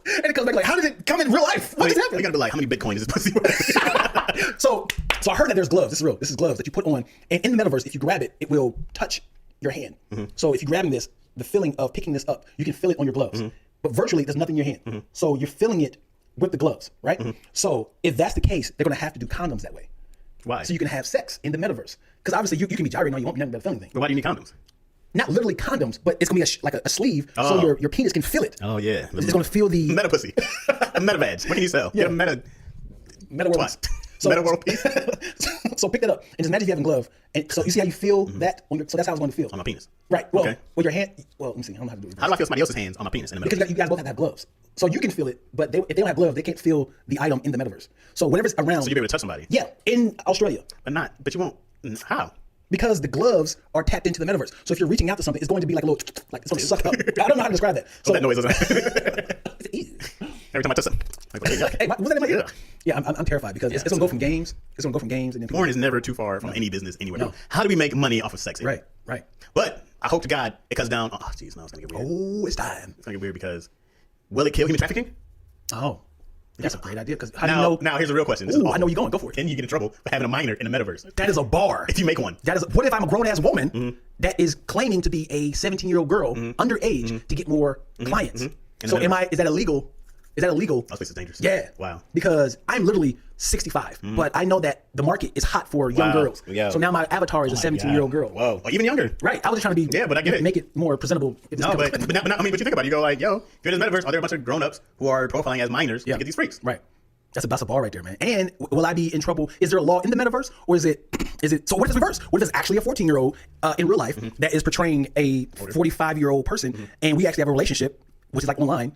Speaker 2: And it comes back like, how did it come in real life? What is
Speaker 1: You
Speaker 2: happening?
Speaker 1: gotta be like, how many Bitcoin is this pussy worth?
Speaker 2: So I heard that there's gloves. This is real. This is gloves that you put on, and in the Metaverse, if you grab it, it will touch your hand. So if you're grabbing this, the feeling of picking this up, you can feel it on your gloves. But virtually, there's nothing in your hand. So you're feeling it with the gloves, right? So if that's the case, they're gonna have to do condoms that way.
Speaker 1: Why?
Speaker 2: So you can have sex in the Metaverse. Because obviously you can be gyrating, you won't be nothing but a feeling thing.
Speaker 1: But why do you need condoms?
Speaker 2: Not literally condoms, but it's gonna be like a sleeve, so your penis can feel it.
Speaker 1: Oh yeah,
Speaker 2: It's gonna feel the
Speaker 1: meta pussy, a meta badge. What can you sell?
Speaker 2: Yeah.
Speaker 1: Get a meta
Speaker 2: world
Speaker 1: what?
Speaker 2: piece.
Speaker 1: Meta world piece
Speaker 2: So pick that up and just imagine if you have a glove, and so you see how you feel that on your, so that's how it's going to feel
Speaker 1: on my penis.
Speaker 2: Right. Well,
Speaker 1: Okay.
Speaker 2: with your hand. Well, let me see. I don't know how to do it.
Speaker 1: How do I feel somebody else's hands on my penis in the
Speaker 2: Because
Speaker 1: metaverse?
Speaker 2: you guys both have to have gloves, so you can feel it. But if they don't have gloves, they can't feel the item in the Metaverse. So whatever's around.
Speaker 1: So you'll be able to touch somebody.
Speaker 2: Yeah, in Australia.
Speaker 1: But you won't. How?
Speaker 2: Because the gloves are tapped into the Metaverse. So if you're reaching out to something, it's going to be like a little, like it's going to suck up. I don't know how to describe that. So
Speaker 1: That noise doesn't.
Speaker 2: it's easy.
Speaker 1: Every time I touch something.
Speaker 2: Hey, was that in my ear? Yeah, I'm terrified because it's going to go from games. It's going to go from games and then
Speaker 1: Porn is never too far from any business anywhere.
Speaker 2: No.
Speaker 1: How do we make money off of sex?
Speaker 2: Right.
Speaker 1: But I hope to God it cuts down. Oh, jeez, no, it's gonna get weird.
Speaker 2: Oh, it's time.
Speaker 1: It's gonna get weird because will it kill human trafficking?
Speaker 2: Oh, that's a great idea. Because how do you know?
Speaker 1: Now here's the real question. This
Speaker 2: Ooh,
Speaker 1: is
Speaker 2: I
Speaker 1: awful.
Speaker 2: know you're going. Go for it.
Speaker 1: Can you get in trouble for having a minor in the metaverse?
Speaker 2: That is a bar.
Speaker 1: If you make one.
Speaker 2: That is. What if I'm a grown ass woman that is claiming to be a 17-year-old girl underage to get more clients? So is that illegal? Is that illegal?
Speaker 1: That place is dangerous.
Speaker 2: Yeah.
Speaker 1: Wow.
Speaker 2: Because I'm literally 65, but I know that the market is hot for young girls.
Speaker 1: Yeah.
Speaker 2: So now my avatar is a 17-year-old girl.
Speaker 1: Whoa. Or even younger.
Speaker 2: Right. I was just trying to be.
Speaker 1: Yeah, but I get it.
Speaker 2: Make it more presentable.
Speaker 1: No, but I mean, but you think about it. You go like, yo, if you're in this metaverse, are there a bunch of grown-ups who are profiling as minors to get these freaks?
Speaker 2: Right. That's a bar right there, man. And will I be in trouble? Is there a law in the metaverse, or is it? So what if it's reverse? What if it's actually a 14-year-old in real life that is portraying a 45-year-old person, and we actually have a relationship, which is like online?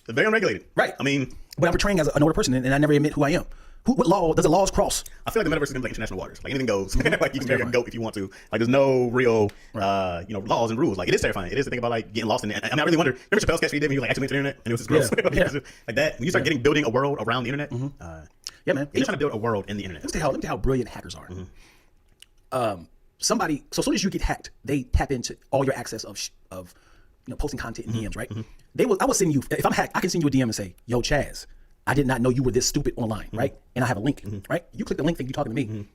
Speaker 1: It's very unregulated.
Speaker 2: Right.
Speaker 1: I mean,
Speaker 2: but I'm portraying as an older person, and I never admit who I am. What law does the laws cross?
Speaker 1: I feel like the metaverse is gonna be like international waters. Like anything goes. Like you can marry a goat if you want to. Like there's no real, laws and rules. Like it is terrifying. It is to think about like getting lost in it. I mean, I really wonder. Remember Chappelle's sketch he did when he was like accidentally into the internet and it was just gross. Like that. When you start building a world around the internet.
Speaker 2: Yeah, man.
Speaker 1: You're trying to build a world in the internet.
Speaker 2: Let me tell you how brilliant hackers are. Somebody. So as soon as you get hacked, they tap into all your access of posting content in DMs, right? I will send you. If I'm hacked, I can send you a DM and say, "Yo, Chaz, I did not know you were this stupid online, right?" And I have a link, right? You click the link, think you're talking to me.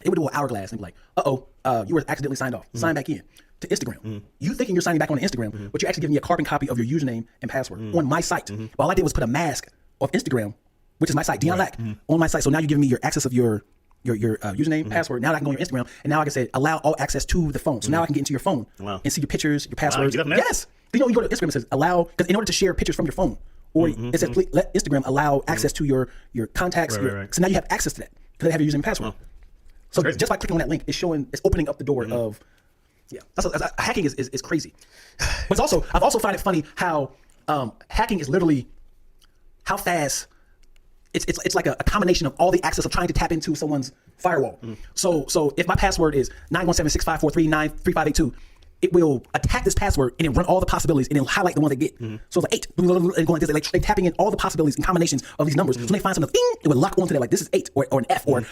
Speaker 2: It would do an hourglass and be like, you were accidentally signed off. Sign back in to Instagram. You thinking you're signing back on Instagram, but you're actually giving me a carbon copy of your username and password on my site. All I did was put a mask of Instagram which is my site, Dion Lack, on my site. So now you're giving me your access of your username, password. Now I can go on your Instagram, and now I can say allow all access to the phone. So now I can get into your phone and see your pictures, your passwords. Yes. You know, you go to Instagram, it says allow, because in order to share pictures from your phone, or it says let Instagram allow access to your contacts. So now you have access to that because they have your username and password. So just by clicking on that link, it's opening up the door of, hacking is crazy. But I've also find it funny how hacking is literally how fast. It's like a combination of all the access of trying to tap into someone's firewall. So if my password is 917-654-393582, it will attack this password and it run all the possibilities and it'll highlight the one they get. So it's like 8, and going like this. They're tapping in all the possibilities and combinations of these numbers. So when they find something, it would lock onto that, like this is 8 or an F or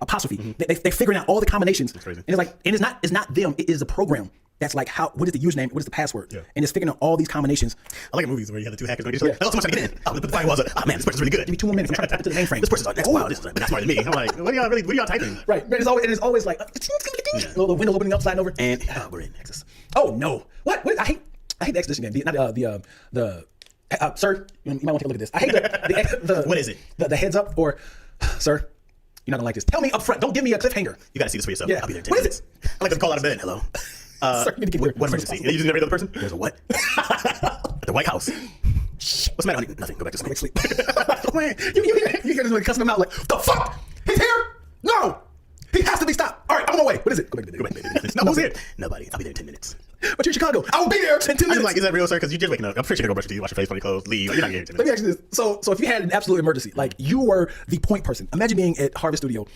Speaker 2: apostrophe. They're figuring out all the combinations. And it's like, and it's not them. It is the program. That's like what is the username? What is the password? And it's figuring out all these combinations.
Speaker 1: I like movies where you have the two hackers. Just like, oh, someone's trying to get in. Oh, the firewall's oh man, this person's really good.
Speaker 2: Give me 2 more minutes. I'm trying to tap into the mainframe.
Speaker 1: This person's next. Wow, this is not smarter than me. I'm like, what are y'all typing?
Speaker 2: Right. It's always like the window opening up, sliding over,
Speaker 1: and we're in access.
Speaker 2: Oh no! What? I hate the Expedition game. Sir, you might want to take a look at this. I hate the
Speaker 1: what is it?
Speaker 2: The heads up or, sir, you're not gonna like this. Tell me up front. Don't give me a cliffhanger.
Speaker 1: You gotta see this for yourself.
Speaker 2: Yeah.
Speaker 1: I'll be there in 10
Speaker 2: What
Speaker 1: minutes.
Speaker 2: is it?
Speaker 1: I like to call out of bed. Hello.
Speaker 2: Sir, you need to get
Speaker 1: what emergency? Are you using every other person? There's a what? The White House. Shh. What's the matter? Nothing. Go back to sleep.
Speaker 2: You hear this cussing him out like, the fuck? He's here? No! He has to be stopped. All right, I'm on my way. What is it? Go back to bed.
Speaker 1: No, who's here? Nobody. I'll be there in 10 minutes.
Speaker 2: But you're in Chicago. I will be there in 10 minutes.
Speaker 1: I'm like, is that real, sir? Because you're just waking up. I'm pretty sure you're gonna go brush your teeth, wash your face, put your clothes, leave. You're not here in 10 minutes.
Speaker 2: Let me ask you this. So if you had an absolute emergency, like you were the point person. Imagine being at Harvest Studio.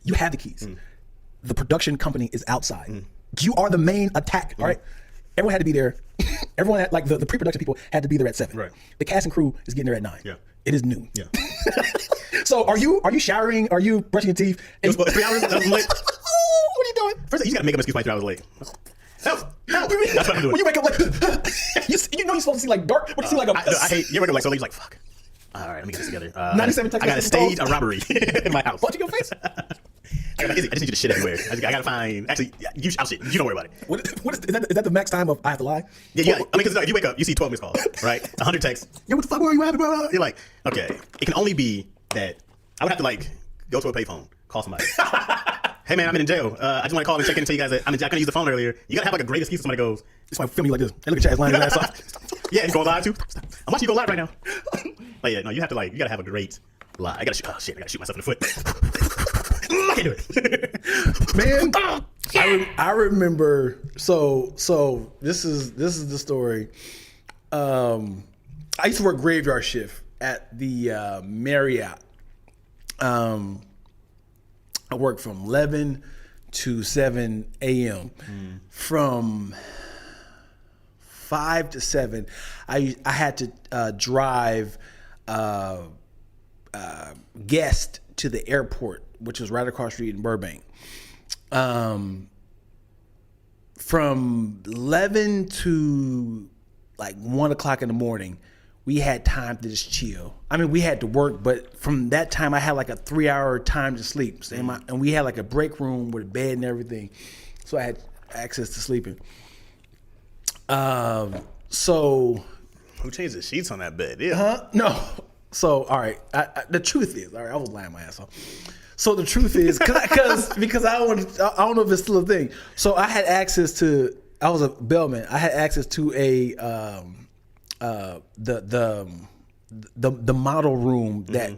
Speaker 2: You have the keys. The production company is outside. You are the main attack, all right? Everyone had to be there. Everyone had, like the pre-production people had to be there at 7.
Speaker 1: Right.
Speaker 2: The cast and crew is getting there at 9.
Speaker 1: Yeah.
Speaker 2: It is noon.
Speaker 1: Yeah.
Speaker 2: So are you showering? Are you brushing your teeth?
Speaker 1: It was 3 hours late.
Speaker 2: What are you doing?
Speaker 1: First, you gotta make up an excuse by 3 hours late. Help! That's what I'm doing.
Speaker 2: When you wake up like, you know you're supposed to see like dark, but you see like a.
Speaker 1: I hate, you wake up like so late, you're like, fuck. All right, let me get this together.
Speaker 2: 97
Speaker 1: I gotta stage a robbery in my house.
Speaker 2: Punching your face.
Speaker 1: I just need you to shit everywhere. I gotta find. Actually, I'll shit. You don't worry about it.
Speaker 2: What is that the max time of I have to lie?
Speaker 1: Yeah. I mean, because if you wake up, you see 12 missed calls, right? 100 texts. Yo, what the fuck? Where are you at? Blah, blah. You're like, okay. It can only be that I would have to like go to a payphone, call somebody. Hey man, I'm in jail. I just want to call and check in and tell you guys that I couldn't use the phone earlier. You gotta have like a great excuse. Somebody goes,
Speaker 2: this might film you like this. Hey, look at Chad's lying his ass off.
Speaker 1: Yeah, he's going live too. I'm watching you go live right now. But yeah, no, you have to you gotta have a great lie. I gotta shoot myself in the foot. I can't do it.
Speaker 2: Man, I remember. So this is the story. I used to work graveyard shift at the Marriott. I worked from 11 to 7 a.m. From 5 to 7, I had to drive guests to the airport, which was right across the street in Burbank. From 11 to like 1 o'clock in the morning, we had time to just chill. I mean, we had to work, but from that time, I had like a 3-hour time to sleep. So and we had like a break room with a bed and everything. So I had access to sleeping. So.
Speaker 1: Who changed the sheets on that bed? Yeah.
Speaker 2: Huh? No. So, all right. The truth is, all right, I was lying my ass off. So the truth is, because I don't know if it's still a thing. So I had access to, I was a bellman. I had access to the model room that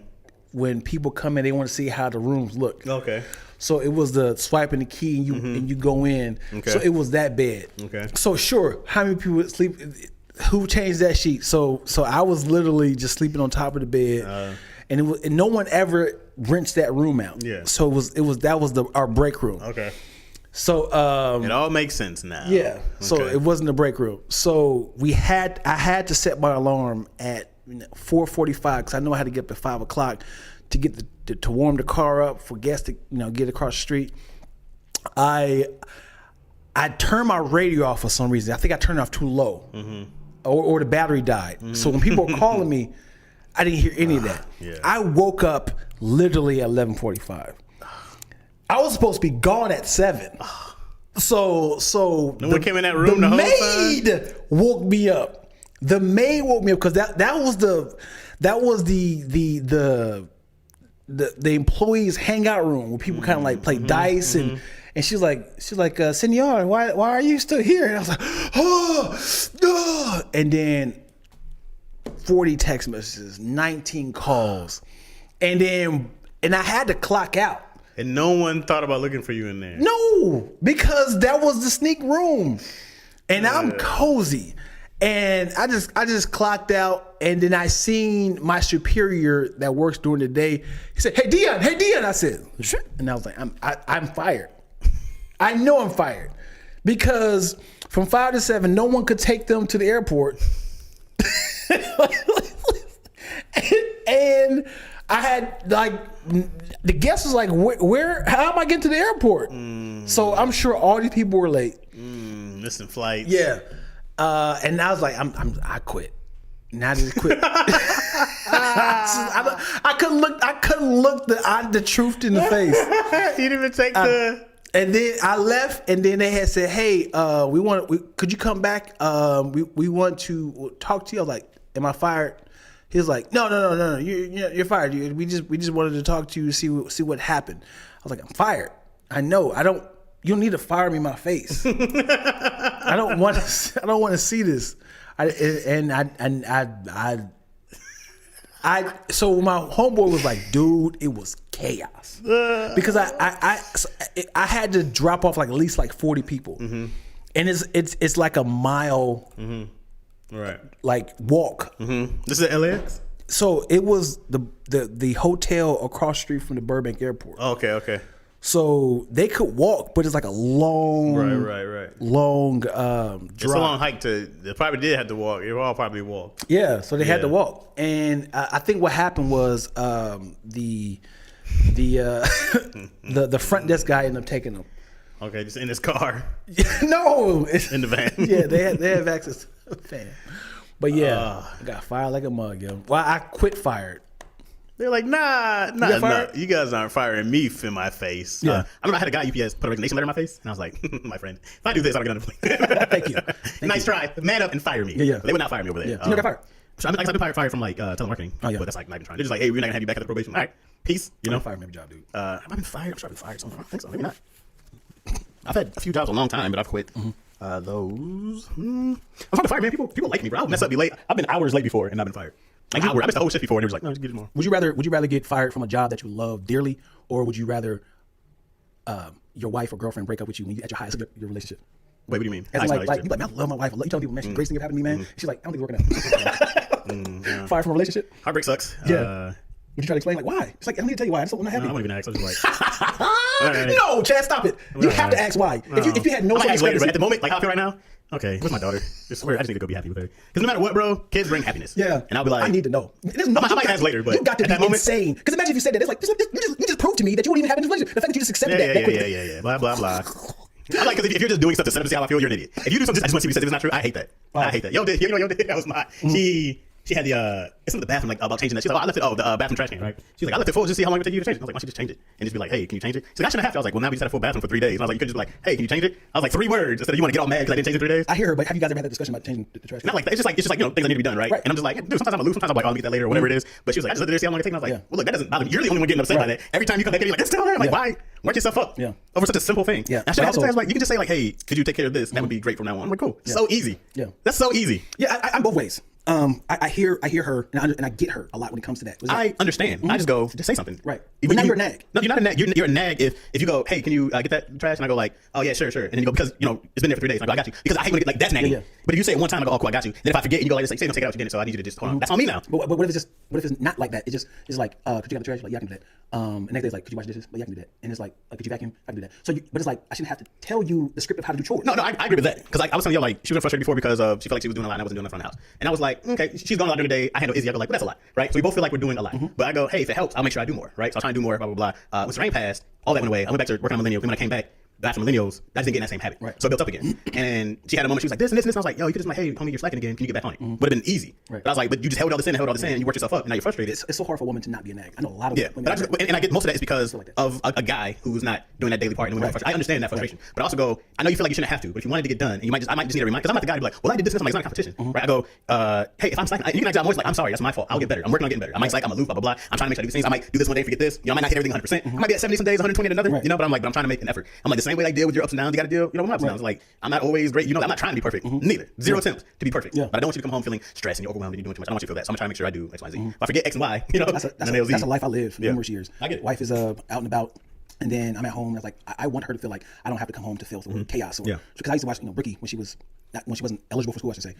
Speaker 2: when people come in, they want to see how the rooms look.
Speaker 1: Okay.
Speaker 2: So it was the swiping the key and you go in. Okay. So it was that bed.
Speaker 1: Okay.
Speaker 2: So sure, how many people would sleep? Who changed that sheet? So I was literally just sleeping on top of the bed, and no one ever rinsed that room out.
Speaker 1: Yeah.
Speaker 2: So that was our break room.
Speaker 1: Okay.
Speaker 2: So
Speaker 1: it all makes sense now.
Speaker 2: Yeah.
Speaker 1: Okay.
Speaker 2: So it wasn't a break room. So I had to set my alarm at 4:45 because I know I had to get up at 5 o'clock to get to warm the car up for guests to get across the street. I turned my radio off for some reason. I think I turned it off too low, or the battery died. So when people were calling me, I didn't hear any of that.
Speaker 1: Yeah.
Speaker 2: I woke up literally at 11:45. I was supposed to be gone at 7. So
Speaker 1: no one came in that room the whole time?
Speaker 2: The maid woke me up. The maid woke me up because that was the the employees hangout room where people kind of like play dice and she's like Senor, why are you still here? And I was like, oh. And then 40 text messages, 19 calls, and I had to clock out.
Speaker 1: And no one thought about looking for you in there.
Speaker 2: No, because that was the sneak room, and I'm cozy, and I just clocked out, and then I seen my superior that works during the day. He said, "Hey Dion." I said, "Shit," and I was like, "I'm fired. I know I'm fired because from 5 to 7, no one could take them to the airport." And I had like the guest was like, where how am I getting to the airport? So I'm sure all these people were late.
Speaker 1: Missing flights.
Speaker 2: Yeah. And I was like, I quit. And I just quit. I couldn't look the truth in the face.
Speaker 1: You didn't even take the.
Speaker 2: And then I left, and then they had said, "Hey, could you come back? We want to talk to you." I was like, "Am I fired?" He was like, "No, you're fired. We just wanted to talk to you to see what happened." I was like, "I'm fired. I know. You don't need to fire me in my face. I don't want to see this." So my homeboy was like, "Dude, it was chaos," because I had to drop off like at least like 40 people, and it's like a mile,
Speaker 1: right,
Speaker 2: like walk.
Speaker 1: This is at LAX.
Speaker 2: So it was the hotel across the street from the Burbank Airport.
Speaker 1: Oh, okay.
Speaker 2: So they could walk, but it's like a long,
Speaker 1: right,
Speaker 2: long drive.
Speaker 1: It's a long hike They probably did have to walk. They all probably walked.
Speaker 2: Yeah, so they had to walk, and I think what happened was the front desk guy ended up taking them.
Speaker 1: Okay, just in his car.
Speaker 2: No,
Speaker 1: in the van.
Speaker 2: Yeah, they have access to the van. But yeah, I got fired like a mug, yo. Well, I quit fired.
Speaker 1: They're like, nah, you guys aren't firing me in my face.
Speaker 2: Yeah.
Speaker 1: I remember I had a guy at UPS put a resignation letter in my face, and I was like, my friend, if I do this, I'll get unemployed.
Speaker 2: Thank you.
Speaker 1: Nice try. Man up and fire me.
Speaker 2: Yeah.
Speaker 1: They would not fire me over there.
Speaker 2: Yeah. You never got fired.
Speaker 1: So I've been fired from like telemarketing. Oh, yeah. But that's like not even trying. They're just like, hey, we're not gonna have you back at the probation. All right, peace. You know,
Speaker 2: fired from every job, dude.
Speaker 1: Have I been fired? I'm sure I've been fired somewhere. I think so. Maybe not. I've had a few jobs a long time, but I've quit. Those. I'm trying to fire, man. People like me, bro. I'll mess up, be late. I've been hours late before, and I've been fired. Like I missed the whole shift before, and they was like, no, just get more.
Speaker 2: Would you rather get fired from a job that you love dearly, or would you rather your wife or girlfriend break up with you when you at your highest of your relationship?
Speaker 1: Wait, what do you mean?
Speaker 2: As in, like you like, man, I love my wife. You tell people, man, she's the greatest thing ever happened to me, man. She's like, I don't think it's working out. Fired from a relationship?
Speaker 1: Heartbreak sucks.
Speaker 2: Yeah. Would you try to explain like why? It's like I don't need to tell you why. I just don't want to have
Speaker 1: I
Speaker 2: you.
Speaker 1: don't even ask. I was just like,
Speaker 2: no, Chad, stop it. You have to ask why. If you had no
Speaker 1: later, but at the moment, like how I feel right now. Okay, where's my daughter? Just I just need to go be happy with her. Because no matter what, bro, kids bring happiness.
Speaker 2: Yeah,
Speaker 1: and I'll be like,
Speaker 2: I need to know.
Speaker 1: I might ask later, but
Speaker 2: you got to
Speaker 1: at
Speaker 2: be insane. Because imagine if you said that, it's like you just proved to me that you wouldn't even have a relationship. The fact that you just accepted that quickly.
Speaker 1: Yeah. Blah blah blah. I like because if you're just doing stuff to set up to see how I feel, you're an idiot. If you do something just I just want to see if it's not true, I hate that. I hate that. Yo, did that was my She had it's in the bathroom, like about changing that. She's like, I left it. The bathroom trash can, right? She's like, I left it full just to see how long it would take you to change it. I was like, why don't you just change it and just be like, hey, can you change it? She's like, I shouldn't have to. I was like, well, now we just had a full bathroom for 3 days. And I was like, you could just be like, hey, can you change it? I was like, 3 words instead of you want to get all mad because I didn't change it in 3 days.
Speaker 2: I hear her, but have you guys ever had that discussion about changing the trash can?
Speaker 1: Not like that. It's just like things that need to be done, right? And I'm just like, dude, sometimes I'm aloof, sometimes I'm like, I'll get that later or whatever it is. But she was like, I just let her see how long it takes. And I was like, well, look, that doesn't bother me. You're the only one getting upset by that. Every time you come back, you're like, it's still there. I'm like, why? Work yourself up. Over such a simple thing.
Speaker 2: Yeah.
Speaker 1: I should have to say, like, you can just say like, hey, could you take care of this? That would be great from now on. I'm like, cool. So easy.
Speaker 2: Yeah.
Speaker 1: That's so easy.
Speaker 2: Yeah, I'm both ways. I hear her and I get her a lot when it comes to that.
Speaker 1: I understand. I just go, just say something.
Speaker 2: Right. But now you're a nag.
Speaker 1: No, you're not a nag. You're a nag if you go, hey, can you get that trash? And I go like, oh yeah, sure. And then you go, because it's been there for 3 days. And I go, I got you. Because I hate when it, like that's nagging. Yeah. But if you say it one time, I go, oh cool, I got you. Then if I forget and you go like, say, no, take it out, you didn't. So I need you to just hold on. That's on me now.
Speaker 2: But what if it's not like that? It's like, could you have the trash? Like, yeah, I can do that. And next day it's like, could you wash dishes? But yeah, I can do that. And it's like, could you vacuum? I can do that. So, but it's like, I shouldn't have to tell you the script of how to do chores.
Speaker 1: No, I agree with that. Because I was telling you, like, she was frustrated before because she felt like she was doing a lot and I wasn't doing enough around the house. And I was like, okay, she's going a lot during the day. I handle Izzy. I go like, well, that's a lot, right? So we both feel like we're doing a lot. But I go, hey, if it helps, I'll make sure I do more, right? So I was trying to do more, blah, blah, blah. When rain passed, all that went away. I went back to working on Millennial. Then when I came back, After millennials, I just didn't get in that same habit.
Speaker 2: Right.
Speaker 1: So it built up again. And she had a moment, she was like, this and this and this. And I was like, yo, you could just like, hey, homie, you're slacking again. Can you get back on it? Would have been easy.
Speaker 2: Right.
Speaker 1: But I was like, but you just held all this in, and you worked yourself up, and now you're frustrated.
Speaker 2: It's so hard for a woman to not be a nag. I know a lot of women.
Speaker 1: But I get most of that is because of a guy who's not doing that daily part. And I understand that frustration. But I also go, I know you feel like you shouldn't have to, but if you wanted to get done, and I might just need a reminder, because I'm not the guy to be like, well, I did this and this. I'm like, it's not a competition. Right? I go, hey, if I'm slacking, you can actually, I'm always like, I'm sorry, that's my fault. I'll get better. I'm working on getting better. I might slack, I'm aloof, blah, blah, blah. I'm trying to make sure I do these things. I might do this one day, forget this. You know, I might not hit everything 100%. I might be at 70 some days, 120 at another,
Speaker 2: Right.
Speaker 1: you know, but I'm trying to make an effort. I'm like, the same way I deal with your ups and downs, you got to deal, with my ups and downs. Like, I'm not always great. You know, I'm not trying to be perfect. Neither. Zero attempts to be perfect. But I don't want you to come home feeling stressed and you're overwhelmed and you're doing too much. I don't want you to feel that. So I'm trying to make sure I do X, Y, Z. If I forget X and Y, you know,
Speaker 2: that's a life I lived for numerous years.
Speaker 1: I get it.
Speaker 2: Wife is out and about. And then I'm at home. And it's like I want her to feel like I don't have to come home to filth or chaos. Because I used to watch, Ricky when she wasn't eligible for school, I should say.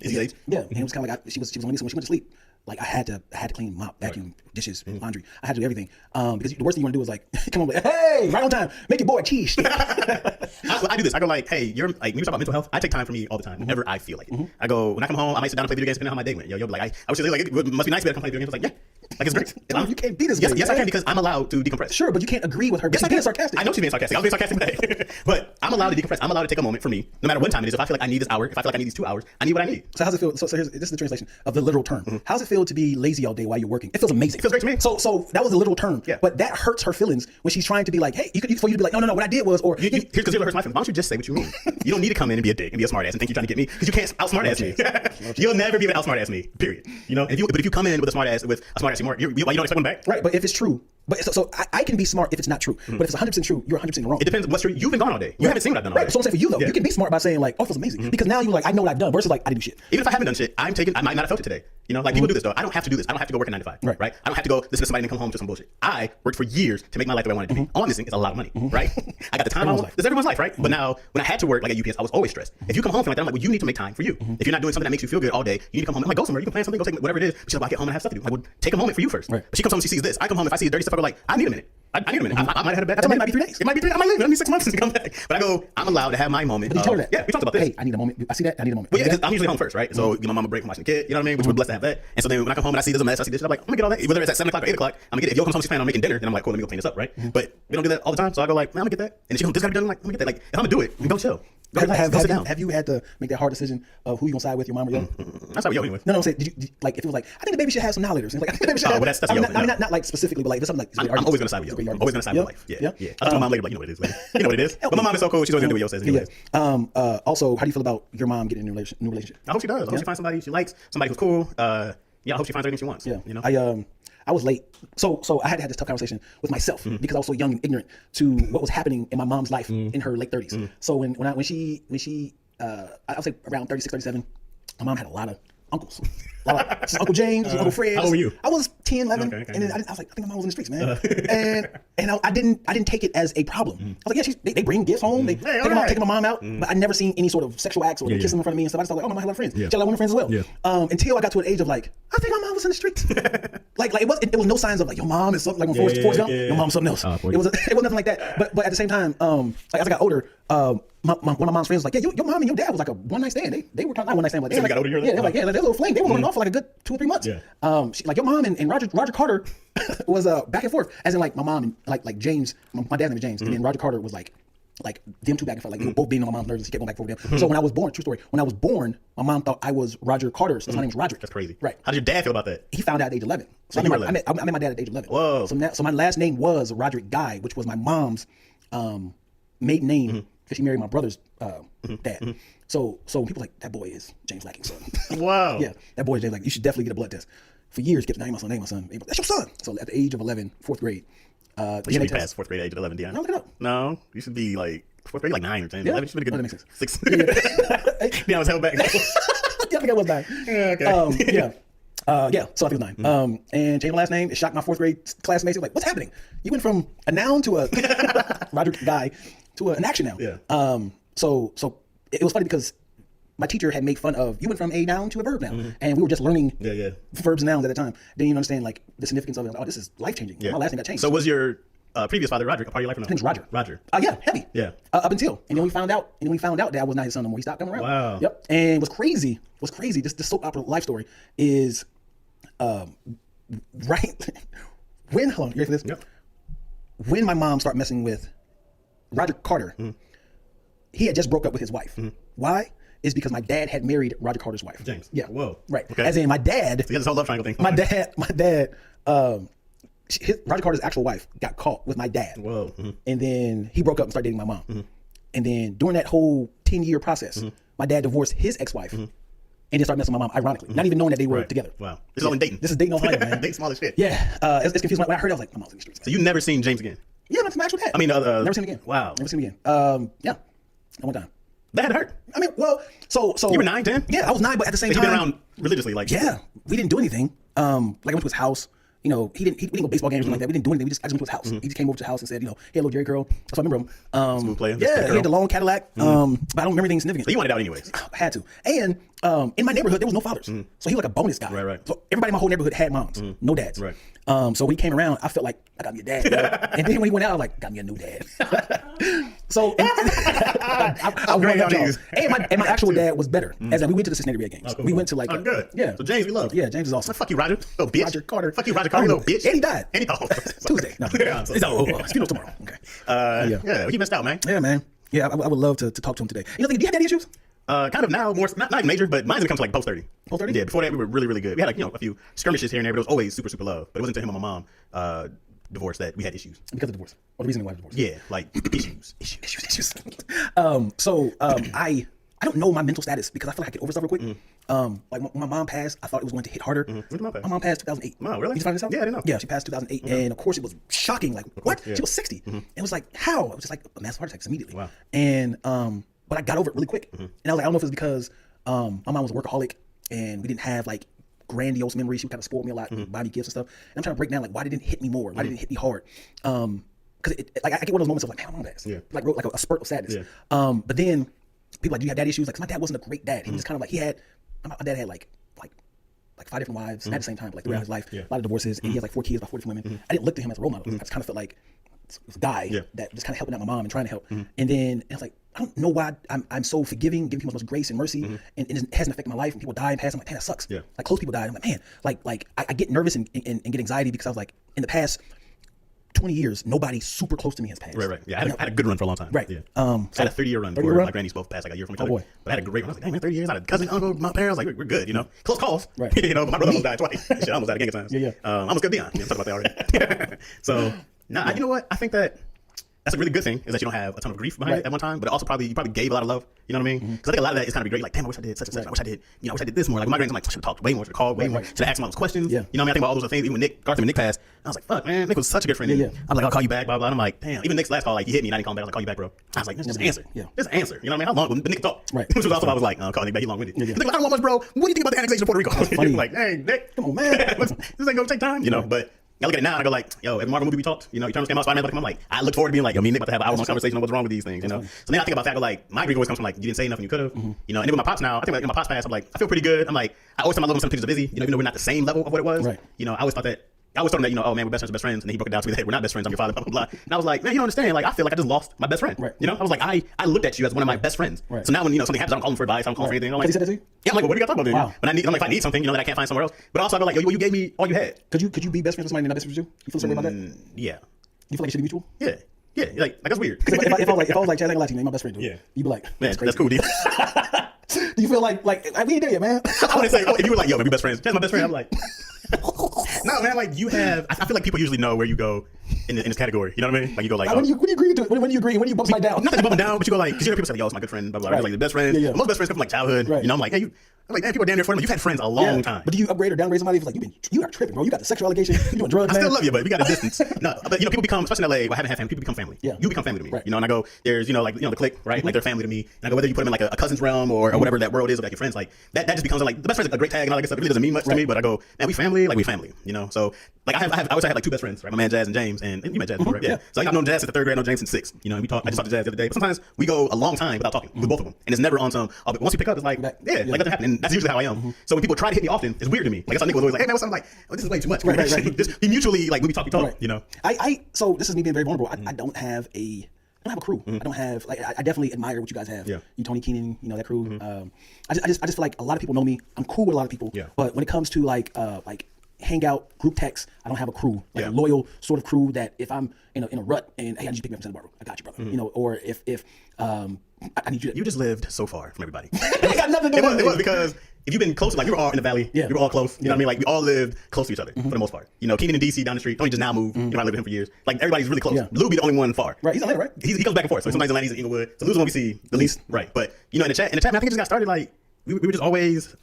Speaker 1: Is he late?
Speaker 2: Yeah, and it was kind of like she was only when she went to sleep. Like I had to clean, mop, vacuum, dishes, laundry. I had to do everything because the worst thing you want to do is like come on, like, hey, right on time, make your boy cheese.
Speaker 1: I do this. I go like, hey, you're like, when you talk about mental health, I take time for me all the time, whenever I feel like it. I go, when I come home, I might sit down and play video games depending on how my day went. You'll be like, I was just like, it must be nice to be able to come play video games. I was like, yeah. Like it's great.
Speaker 2: No, you can't be this
Speaker 1: yes,
Speaker 2: way.
Speaker 1: yes, I can because I'm allowed to decompress.
Speaker 2: Sure, but you can't agree with her.
Speaker 1: Yes,
Speaker 2: she's being sarcastic.
Speaker 1: I know she's being sarcastic. I was being sarcastic today. But I'm allowed to decompress. I'm allowed to take a moment for me, no matter what time it is. If I feel like I need this hour, if I feel like I need these 2 hours, I need what I need.
Speaker 2: So how's it feel? So this is the translation of the literal term. How's it feel to be lazy all day while you're working? It feels amazing. It
Speaker 1: feels great to me.
Speaker 2: So that was the literal term.
Speaker 1: Yeah.
Speaker 2: But that hurts her feelings when she's trying to be like, hey, for you to be like, no, what I did was, or
Speaker 1: Here's because it hurts my feelings. Why don't you just say what you mean? You don't need to come in and be a dick and be a smart ass and think you're trying to get me because you can't outsmart ass me. You'll never be able to outsmart ass me. Period. You know. But if you come in with a smart ass humor, you don't expect one back.
Speaker 2: Right, but if it's true, but so I can be smart if it's not true. But if it's 100% true, you're 100% wrong.
Speaker 1: It depends what's true. You've been gone all day. You haven't seen what I've done all day.
Speaker 2: Right, so I'm saying for you though, you can be smart by saying like, oh, it feels amazing because now you're like, I know what I've done versus like I didn't do shit.
Speaker 1: Even if I haven't done shit, I might not have felt it today. You know, like people do this though. I don't have to do this. I don't have to go work a 9 to 5. Right? I don't have to go listen to somebody and come home to some bullshit. I worked for years to make my life the way I wanted it to be. All I'm missing is a lot of money, right? I got the time. It's everyone's life, right? But now when I had to work like at UPS, I was always stressed. If you come home feeling like that, I'm like, well, you need to make time for you. If you're not doing something that makes you feel good all day, you need to come home. I'm like, go somewhere. You can plan something. Go take whatever it is. She's like, well, I get home and I have stuff to do. I would take a moment for you first.
Speaker 2: Right.
Speaker 1: But she comes home and she sees this. I come home if I see dirty stuff. I go like, I need a minute. I need a minute. I might have had a bad.
Speaker 2: That might be 3 days.
Speaker 1: It might be 3. I might leave. I need 6 months to come back. But I go, I'm allowed to have my moment.
Speaker 2: But you told her that.
Speaker 1: Yeah, we talked about this.
Speaker 2: Hey, I need a moment. I see that. I need a moment.
Speaker 1: Well, yeah, because I'm usually home first, right? So give my mom a break from watching the kid. You know what I mean? Which we're blessed to have that. And so then when I come home and I see there's a mess, I see this, I'm like, I'm gonna get all that. Whether it's at 7 o'clock or 8 o'clock, I'm gonna get it. If Yo comes home, she's planning on making dinner, then I'm like, cool, let me go clean this up, right? But we don't do that all the time. So I go like, man, I'm gonna get that. And she goes, this gotta be done. Like, I'm gonna get that. Like, if I'm gonna do it, we go chill. Go sit down.
Speaker 2: Have you had to make that hard decision of who you gonna side with, your mom or Yo?
Speaker 1: That's how we Yo anyway.
Speaker 2: No, I'm saying, did you like if it was like, I think the baby should have some now later. Like, I think the baby should have.
Speaker 1: Well, that's
Speaker 2: I mean,
Speaker 1: Yo.
Speaker 2: not like specifically, but like there's something like.
Speaker 1: I'm always gonna side with Yo. I'm always gonna side with life. Yeah. I told my mom later, like, you know what it is. You know what it is. But my mom is so cool. She's always gonna do what Yo says. Anyways.
Speaker 2: Also, how do you feel about your mom getting a new relationship?
Speaker 1: I hope she does. I hope she finds somebody she likes, somebody who's cool. Yeah, I hope she finds everything she wants.
Speaker 2: Yeah.
Speaker 1: You know.
Speaker 2: I was late, so I had to have this tough conversation with myself because I was so young and ignorant to what was happening in my mom's life in her late 30s. So when she I would say around 36, 37, my mom had a lot of uncles. Uncle James, Uncle Fred.
Speaker 1: How old were you?
Speaker 2: I was 10, 11,
Speaker 1: okay.
Speaker 2: and then I was like, I think my mom was in the streets, man. And I didn't take it as a problem. I was like, yeah, they bring gifts home, they taking my mom out, but I never seen any sort of sexual acts or kissing in front of me and stuff. I just thought like, oh, my mom had a lot of friends. She had a lot of women friends as well. Until I got to an age of like, I think my mom was in the streets. like it was no signs of like your mom is something like when Forrest Gump, your mom's something else. It was nothing like that. But at the same time, like as I got older, one of my mom's friends was like, yeah, your mom and your dad was like a one night stand. They were not one night stand, but they got older. Yeah, they're like, yeah, they were a little flame. They were going off for like a good 2 or 3 months. Like your mom and Roger Carter was back and forth, as in like my mom and like James, my dad's name is James, and then Roger Carter was like them two back and forth, like they were both being on my mom's nerves. She kept going back and forth with them. So when I was born, true story, when I was born, my mom thought I was Roger Carter's. So my name was Roderick.
Speaker 1: That's crazy.
Speaker 2: Right.
Speaker 1: How did your dad feel about that?
Speaker 2: He found out at age 11. So I met my dad at age 11.
Speaker 1: Whoa.
Speaker 2: So my last name was Roderick Guy, which was my mom's maiden name because she married my brother's dad. So when people like, that boy is James Lacking's son.
Speaker 1: Wow.
Speaker 2: Yeah, that boy is James Lacking. You should definitely get a blood test. For years, kept name my son. That's your son. So at the age of 11, 4th grade.
Speaker 1: You should be past 4th grade age at 11, Dion.
Speaker 2: No, look it up.
Speaker 1: No, you should be like 4th grade, like 9 or 10.
Speaker 2: Yeah?
Speaker 1: 11, you should be
Speaker 2: Oh,
Speaker 1: good.
Speaker 2: that makes sense.
Speaker 1: 6. Yeah, I was held back.
Speaker 2: Yeah, I think I was 9.
Speaker 1: Okay.
Speaker 2: Yeah, so I think it was 9. And changed my last name. It shocked my 4th grade classmates. They were like, what's happening? You went from a noun to a Roderick Guy to an action noun.
Speaker 1: Yeah.
Speaker 2: So it was funny because my teacher had made fun of, you went from a noun to a verb now. And we were just learning verbs and nouns at the time. Didn't even understand like the significance of it. Oh, this is life-changing. Yeah. My last name got changed.
Speaker 1: So was your previous father Roderick a part of your life or no?
Speaker 2: His name's Roger.
Speaker 1: Roger.
Speaker 2: Yeah, heavy.
Speaker 1: Yeah.
Speaker 2: Up until. And then we found out that I was not his son no more. He stopped coming around.
Speaker 1: Wow.
Speaker 2: Yep. And what's crazy, this soap opera life story is right when, hold on, you ready for this?
Speaker 1: Yep.
Speaker 2: When my mom started messing with Roger Carter, he had just broke up with his wife. Why? Is because my dad had married Roger Carter's wife.
Speaker 1: James.
Speaker 2: Yeah.
Speaker 1: Whoa.
Speaker 2: Right.
Speaker 1: Okay.
Speaker 2: As in my dad.
Speaker 1: You got this whole love triangle thing.
Speaker 2: My dad, Roger Carter's actual wife got caught with my dad.
Speaker 1: Whoa.
Speaker 2: And then he broke up and started dating my mom. And then during that whole 10-year process, my dad divorced his ex-wife and then started messing with my mom, ironically, not even knowing that they were together.
Speaker 1: Wow. This is all in Dayton.
Speaker 2: This is Dayton, Ohio, man.
Speaker 1: Dayton small as shit.
Speaker 2: Yeah. It's confusing. When I heard it, I was like, my mom's in the streets.
Speaker 1: So you never seen James again?
Speaker 2: Yeah, that's my actual dad.
Speaker 1: I mean,
Speaker 2: never seen him again.
Speaker 1: Wow.
Speaker 2: Never seen him again. Yeah. Not one time.
Speaker 1: That hurt.
Speaker 2: I mean, well, so
Speaker 1: You were 9, 10?
Speaker 2: Yeah, I was 9, but at the same
Speaker 1: You've
Speaker 2: time,
Speaker 1: been around religiously, like.
Speaker 2: yeah, we didn't do anything. Like I went to his house. You know, we didn't go to baseball games or something like that. We didn't do anything. I just went to his house. He just came over to the house and said, hey, little Jerry curl. So I remember him.
Speaker 1: Smooth player.
Speaker 2: Yeah, he had the long Cadillac. But I don't remember anything significant.
Speaker 1: So you wanted out anyways.
Speaker 2: I had to. And in my neighborhood, there was no fathers. So he was like a bonus guy.
Speaker 1: Right.
Speaker 2: So everybody in my whole neighborhood had moms, no dads.
Speaker 1: Right.
Speaker 2: So when he came around, I felt like I got me a dad. You know? And then when he went out, I was like, got me a new dad. So I
Speaker 1: great
Speaker 2: won
Speaker 1: on
Speaker 2: that
Speaker 1: these.
Speaker 2: job. And my actual dad was better. As in, we went to the Cincinnati Red games.
Speaker 1: Cool,
Speaker 2: we
Speaker 1: cool.
Speaker 2: went to like,
Speaker 1: good.
Speaker 2: Yeah.
Speaker 1: So James, we love.
Speaker 2: Yeah, James is awesome.
Speaker 1: Fuck you, Roger. Little bitch.
Speaker 2: Roger Carter.
Speaker 1: Fuck you, Roger Carter, little bitch.
Speaker 2: And he died.
Speaker 1: And he
Speaker 2: Tuesday. No.
Speaker 1: Yeah, I'm so
Speaker 2: It's funeral tomorrow. Okay.
Speaker 1: yeah, he messed out, man.
Speaker 2: Yeah, man. Yeah, I would love to talk to him today. You know, do you have daddy issues?
Speaker 1: Kind of now, more not even major, but mine's comes to like post 30.
Speaker 2: Post 30?
Speaker 1: Yeah, before that we were really, really good. We had like a few skirmishes here and there, but it was always super, super love. But it wasn't until him and my mom divorced that we had issues.
Speaker 2: Because of divorce. Or the reason why divorce.
Speaker 1: Yeah, like issues.
Speaker 2: I don't know my mental status because I feel like I get over stuff real quick. Like when my mom passed, I thought it was going to hit harder.
Speaker 1: When did mom pass?
Speaker 2: My mom passed 2008.
Speaker 1: Wow, really?
Speaker 2: Did you find this out?
Speaker 1: Yeah, I didn't know.
Speaker 2: Yeah, she passed 2008, and of course it was shocking. Like what?
Speaker 1: yeah.
Speaker 2: She was 60. It was like how? It was just like a massive heart attack immediately.
Speaker 1: Wow.
Speaker 2: And but I got over it really quick. And I was like, I don't know if it's because my mom was a workaholic and we didn't have like grandiose memories. She would kind of spoiled me a lot, buy me gifts and stuff. And I'm trying to break down like why didn't it hit me more? Why didn't it hit me hard? Because like I get one of those moments of like, man, my mom passed.
Speaker 1: Yeah.
Speaker 2: Like a spurt of sadness.
Speaker 1: Yeah.
Speaker 2: But then people like, do you have daddy issues? Like, 'cause my dad wasn't a great dad. He was kind of like, my dad had like 5 different wives at the same time, like throughout his life.
Speaker 1: Yeah.
Speaker 2: A lot of divorces, and he had like 4 kids by 4 different women. I didn't look to him as a role model. I just kind of felt like this guy that just kind of helping out my mom and trying to help. And then I was like, I don't know why I'm so forgiving, giving people so much grace and mercy, and it hasn't affected my life. And people die and pass. I'm like, man, that sucks.
Speaker 1: Yeah.
Speaker 2: Like close people die. I'm like, man, like I get nervous and get anxiety because I was like, in the past 20 years, nobody super close to me has passed.
Speaker 1: Right. Yeah, I had a good run for a long time.
Speaker 2: Right.
Speaker 1: Yeah.
Speaker 2: So
Speaker 1: I had a 30-year run
Speaker 2: 30-year
Speaker 1: before
Speaker 2: run?
Speaker 1: my grannies both passed like a year from each other.
Speaker 2: boy.
Speaker 1: But I had a great run. I was like, hey man, 30 years. I had a cousin, uncle, my parents. Like we're good, you know. Close calls.
Speaker 2: Right.
Speaker 1: You know, but my brother almost died twice. Shit, I almost died a gang of times.
Speaker 2: Yeah.
Speaker 1: I almost killed Dion. Yeah, I'm talking about that already. So, you know what? I think that's a really good thing is that you don't have a ton of grief behind it at one time, but it also you probably gave a lot of love. You know what I mean? Because I think a lot of that is kind of great. Like, damn, I wish I did such and such. I wish I did. I wish I did this more. Like with my grands, I'm like, I should have talked way more. Should have called way more. Should have asked him all those questions.
Speaker 2: Yeah.
Speaker 1: You know what I mean? I think about all those things. Even when Garth and Nick passed, I was like, fuck, man, Nick was such a good friend.
Speaker 2: Yeah.
Speaker 1: I'm like, I'll call you back, blah blah. And I'm like, damn. Even Nick's last call, like he hit me and I didn't call him back. I was like, call you back, bro. I was like, just answer.
Speaker 2: Yeah.
Speaker 1: Just answer. You know what I mean? How long? But Nick talked.
Speaker 2: Right.
Speaker 1: Which was also I was like, call Nick back. He long-winded.
Speaker 2: Yeah.
Speaker 1: He's like, I don't want much, bro. What do you think about the annexation of Puerto Rico?
Speaker 2: funny.
Speaker 1: Like, hey, Nick,
Speaker 2: Come on, man.
Speaker 1: this ain't gonna take time. You know, but. I look at it now and I go like, yo, every Marvel movie we talked, you know, Eternals came out, Spider-Man, I'm like, I look forward to being like, yo, me and Nick about to have an hour-long conversation on what's wrong with these things, you know? So then I think about that, I go like, my grief always comes from like, you didn't say enough and you could have, you know, and then with my pops now, I think like in my pops past, I'm like, I feel pretty good. I'm like, I always tell my little son pictures are busy, you know, even though we're not the same level of what it was,
Speaker 2: Right.
Speaker 1: you know, I always thought that, I always told him that, you know, oh man, we're best friends, and then he broke it down to me that, hey, we're not best friends, I'm your father, blah, blah, blah. And I was like, man, you don't understand, like, I feel like I just lost my best friend,
Speaker 2: Right.
Speaker 1: you know? I was like, I looked at you as one of my best friends.
Speaker 2: Right.
Speaker 1: So now when, you know, something happens, I don't call him for advice, I don't call him for anything. I'm like,
Speaker 2: Has he said that to you?
Speaker 1: yeah, I'm like, well, what do you got to talk about then?
Speaker 2: Wow.
Speaker 1: But I'm like, if I need something, you know, that I can't find somewhere else. But also I go like, yo, you gave me all you had.
Speaker 2: Could you be best friends with somebody and not best friends with you? You feel sorry about that?
Speaker 1: Yeah.
Speaker 2: You feel like it should be mutual?
Speaker 1: Yeah, like that's weird.
Speaker 2: If I was like, Chad, I ain't gonna lie to you, man, my best friend, dude.
Speaker 1: Yeah.
Speaker 2: You'd be like,
Speaker 1: Man,
Speaker 2: crazy.
Speaker 1: that's cool, dude.
Speaker 2: Do you feel like we ain't there yet, man?
Speaker 1: I wouldn't say, if you were like, yo, man, we best friends. Chad's my best friend. I'm like, no, man, like you have. I feel like people usually know where you go in this category. You know what I mean? Like you go like,
Speaker 2: When do you agree to it? When do you agree? When do you bump somebody down?
Speaker 1: not that you bump them down, but you go like, because you hear people say, yo, it's my good friend, blah blah.
Speaker 2: Right.
Speaker 1: Like the best friends.
Speaker 2: Yeah.
Speaker 1: Most best friends come from like childhood.
Speaker 2: Right.
Speaker 1: You know, I'm like, hey, I'm like, damn, people are damn near friends. You've had friends a long time.
Speaker 2: But do you upgrade or downgrade somebody? If it's like you are tripping, bro. You got the sexual allegation. You doing drugs,
Speaker 1: I
Speaker 2: man.
Speaker 1: still love you, but we got a distance. No, but you know, people become, especially in LA, where I haven't had family, people become family.
Speaker 2: Yeah.
Speaker 1: You become family to me.
Speaker 2: Right.
Speaker 1: You know, and I go, there's, you know, like, you know, the clique, right? Like they're family to me. And I go, whether you put them in like a cousin's realm or whatever that world is of like your friends, like that just becomes like the best friend's a great tag and all that good stuff. It really doesn't mean much to me, but I go, man, we family, like we family, you know? So like I wish I had like 2 best friends, right? My man Jazz and James, and you met Jazz before, right? Yeah. So like, I've known Jazz since the 3rd grade, I know James since 6th. You know, and we talk, I just talked to Jazz the other day, but sometimes we go a long time without talking with both of them. And it's never on some, but once we pick up, it's like, like nothing happened. And that's usually how I am. So when people try to hit me often, it's weird to me. Like I saw Nick was always like, hey man, what's up? I'm like, oh, this is way too much.
Speaker 2: Right.
Speaker 1: Just be mutually like, when we talk,
Speaker 2: Right.
Speaker 1: you know?
Speaker 2: So this is me being very vulnerable. I don't have a crew. I don't have like I definitely admire what you guys have.
Speaker 1: Yeah.
Speaker 2: You, Tony Keenan, you know that crew. I just feel like a lot of people know me. I'm cool with a lot of people.
Speaker 1: Yeah.
Speaker 2: But when it comes to like hang out, group text. I don't have a crew, like a loyal sort of crew that if I'm in a rut and hey, I need you to pick me up from Santa Barbara, I got you, brother. You know, or if I need you.
Speaker 1: You just lived so far from everybody.
Speaker 2: It got nothing to do with it.
Speaker 1: It was because if you've been close, like we were all in the valley, we were all close. You know what I mean? Like we all lived close to each other for the most part. You know, Keenan in DC down the street. Tony just now moved. You know, I lived with him for years. Like everybody's really close. Lou be the only one far.
Speaker 2: Right, he's Atlanta, right?
Speaker 1: He comes back and forth. So sometimes Atlanta, he's in Inglewood. So Lou's the one we see the least. Right, but you know, in the chat, man, I think it just got started. Like we were just always.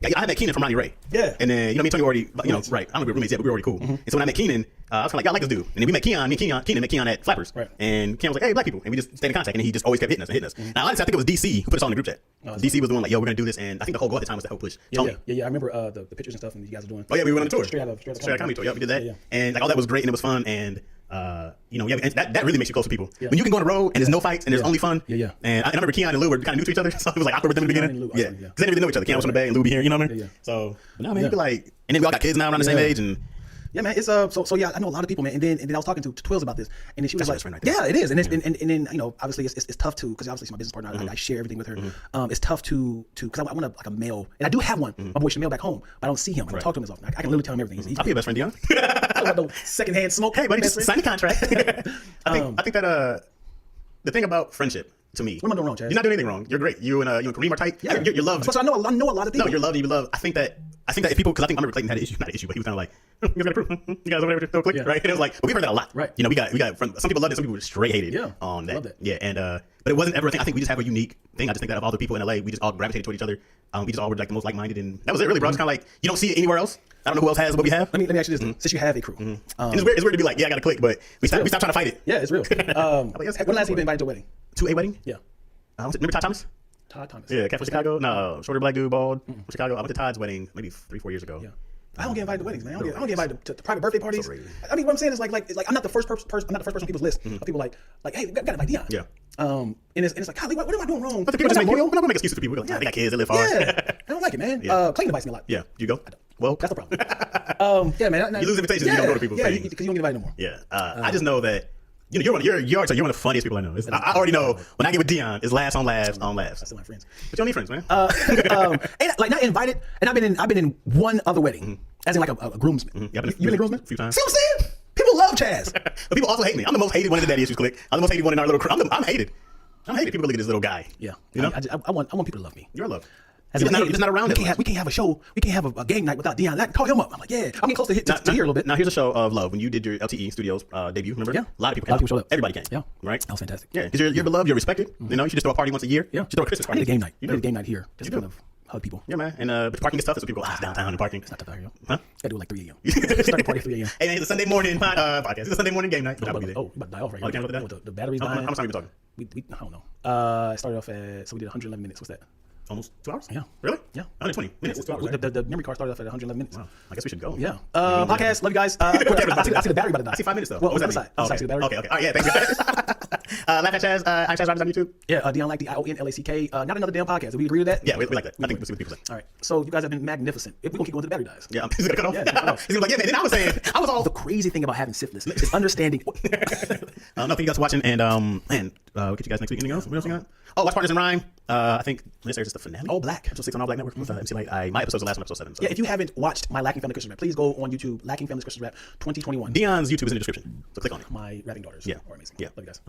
Speaker 1: I had met Keenan from Ronnie Ray.
Speaker 2: Yeah.
Speaker 1: And then, you know, me and Tony already, you know, right. I don't know if we were roommates yet, but we were already cool. And so when I met Keenan, I was kind of like, I like this dude. And then we met Keon, Keenan met Keon at Flappers.
Speaker 2: Right.
Speaker 1: And Keon was like, hey, black people. And we just stayed in contact. And he just always kept hitting us. Now, honestly, I think it was DC who put us all in the group chat. DC was the one like, yo, we're going to do this. And I think the whole goal at the time was to help push Tony.
Speaker 2: Yeah. I remember the pictures and stuff and you guys were doing.
Speaker 1: Oh, yeah, we went on a tour.
Speaker 2: Straight out of
Speaker 1: comedy tour. Yeah, we did that.
Speaker 2: Yeah.
Speaker 1: And like all that was great and it was fun. And, you know, and that really makes you close to people. When you can go on the road and there's no fights and there's only fun. And I remember Keon and Lou were kind of new to each other. So it was like awkward with them in the beginning.
Speaker 2: Yeah.
Speaker 1: Because they didn't really know each other. Keon was on the bay and Lou be here, you know what I mean? So, but no, man, you could like, and then we all got kids now around the same age. And
Speaker 2: yeah, man, it's so yeah, I know a lot of people, man, and then I was talking to Twills about this, and then she was like,
Speaker 1: right
Speaker 2: yeah, it is, and then you know, obviously it's tough to because obviously she's my business partner, I share everything with her. It's tough to because I want like a male, and I do have one. My boy Shamil back home, but I don't see him. I don't talk to him as often. I can literally tell him everything.
Speaker 1: I'll be your best friend, Dion.
Speaker 2: Talk about no secondhand smoke.
Speaker 1: Hey, buddy, just sign the contract. I think that the thing about friendship. To me,
Speaker 2: what am I doing wrong, Chaz?
Speaker 1: You're not doing anything wrong. You're great. You and Kareem are tight.
Speaker 2: Yeah,
Speaker 1: you're loved.
Speaker 2: So I know a lot of people.
Speaker 1: No, you're loved. You love. I think that if people, because I remember Clayton had an issue, not an issue, but he was kind of like, you guys got to prove, you guys over there still click, right? And it was like, but we heard that a lot,
Speaker 2: right?
Speaker 1: You know, we got some people loved it, some people straight hated on that.
Speaker 2: Love that.
Speaker 1: Yeah, and but it wasn't ever a thing. I think we just have a unique thing. I just think that of all the people in LA, we just all gravitated toward each other. We just all were like the most like-minded, and that was it, really, bro. It's kind of like you don't see it anywhere else. I don't know who else has what we have.
Speaker 2: Let me ask you this: since you have a crew,
Speaker 1: and it's weird to be like, yeah, I got to click, but we stopped trying to fight it.
Speaker 2: Yeah, it's real. When last have you been invited to a wedding?
Speaker 1: To a wedding?
Speaker 2: Yeah.
Speaker 1: Remember Todd Thomas?
Speaker 2: Todd Thomas.
Speaker 1: Yeah, cat from Chicago. No, shorter black dude, bald from Chicago. I went to Todd's wedding maybe 3-4 years ago.
Speaker 2: Yeah. I don't get invited to weddings, man. I don't get invited to private birthday parties. I mean, what I'm saying is like I'm not the first person. I'm not the first person on people's list of people like, hey, we got to invite Dion.
Speaker 1: Yeah.
Speaker 2: And it's like, Golly, what am I doing wrong?
Speaker 1: But the people just we're not gonna make excuses for people. Like, they got kids, they live far.
Speaker 2: Yeah, I don't like it, man. Clayton invites me a lot.
Speaker 1: Yeah, you go.
Speaker 2: I don't.
Speaker 1: Well,
Speaker 2: that's the problem. Yeah, man.
Speaker 1: You lose invitations. You don't go to people's things.
Speaker 2: because you don't get invited no more.
Speaker 1: Yeah. I just know that. You know, you're one of the funniest people I know. I already know when I get with Dion, it's laughs on laughs on laughs.
Speaker 2: I still have friends,
Speaker 1: but you don't need friends, man.
Speaker 2: And like not invited, and I've been in one other wedding, as in like a groomsman.
Speaker 1: Yeah,
Speaker 2: you been a groomsman?
Speaker 1: A few times.
Speaker 2: See what I'm saying? People love Chaz,
Speaker 1: but people also hate me. I'm the most hated one in the Daddy Issues clique. I'm the most hated one in our little crew. I'm hated. I'm hated. People look at this little guy.
Speaker 2: Yeah,
Speaker 1: you know.
Speaker 2: I want people to love me.
Speaker 1: You're loved.
Speaker 2: You're
Speaker 1: just not around.
Speaker 2: We can't have a show. We can't have a game night without Dion. Call him up. I'm like, yeah. I'm getting close to here a little bit.
Speaker 1: Now here's a show of love. When you did your LTE Studios debut, remember?
Speaker 2: Yeah.
Speaker 1: A lot of people
Speaker 2: showed up.
Speaker 1: Everybody came.
Speaker 2: Yeah.
Speaker 1: Right.
Speaker 2: That was fantastic.
Speaker 1: Yeah. Because you're beloved. You're respected. You know. You should just throw a party once a year.
Speaker 2: Yeah.
Speaker 1: You should throw a Christmas party.
Speaker 2: I need a game night.
Speaker 1: You
Speaker 2: need a game night here. Just kind of hug people.
Speaker 1: Yeah, man. And but parking is tough. So people go, it's downtown and parking.
Speaker 2: It's not tough out here.
Speaker 1: Huh?
Speaker 2: Gotta do it like 3 a.m. Start the party at 3 a.m.
Speaker 1: And it's a Sunday morning podcast. It's a Sunday morning game night.
Speaker 2: Oh, you about to die off right
Speaker 1: now.
Speaker 2: The battery's dying.
Speaker 1: How much time are we talking?
Speaker 2: I don't know. It started off at, so we did 111 minutes. What's that?
Speaker 1: Almost 2 hours?
Speaker 2: Yeah.
Speaker 1: Really?
Speaker 2: Yeah.
Speaker 1: 120 minutes. 2 hours.
Speaker 2: The memory card started off at 111 minutes.
Speaker 1: Wow. I guess we should go.
Speaker 2: Yeah. Podcast. Love you guys. I see the battery about to die.
Speaker 1: I see 5 minutes though.
Speaker 2: Well,
Speaker 1: what's
Speaker 2: that
Speaker 1: that
Speaker 2: side? Okay. See the battery?
Speaker 1: Okay. All right, yeah, thank you. Laugh at Chaz. I'm Chaz Rogers on YouTube.
Speaker 2: Yeah. Dion like DionLack. Not another damn podcast. Did we agree to that?
Speaker 1: Yeah, we like that. I think we'll see what people say.
Speaker 2: All right. So you guys have been magnificent. We're gonna keep going to the battery dies.
Speaker 1: Yeah. He's gonna cut off.
Speaker 2: Yeah.
Speaker 1: He's gonna be like, yeah, man. Then I was saying, I was all.
Speaker 2: The crazy thing about having syphilis is understanding.
Speaker 1: Thank you guys for watching, and we'll catch you guys next week. Anything else? What else you got? Oh, Watch Partners in Rhyme. I think this airs the finale.
Speaker 2: All Black.
Speaker 1: Episode 6 on All Black Network. My episode's the last one, episode 7. So.
Speaker 2: Yeah, if you haven't watched my Lacking Family Christmas Rap, please go on YouTube, Lacking Family Christmas Rap 2021.
Speaker 1: Dion's YouTube is in the description, so click on it.
Speaker 2: My rapping daughters are amazing.
Speaker 1: Yeah.
Speaker 2: Love you guys.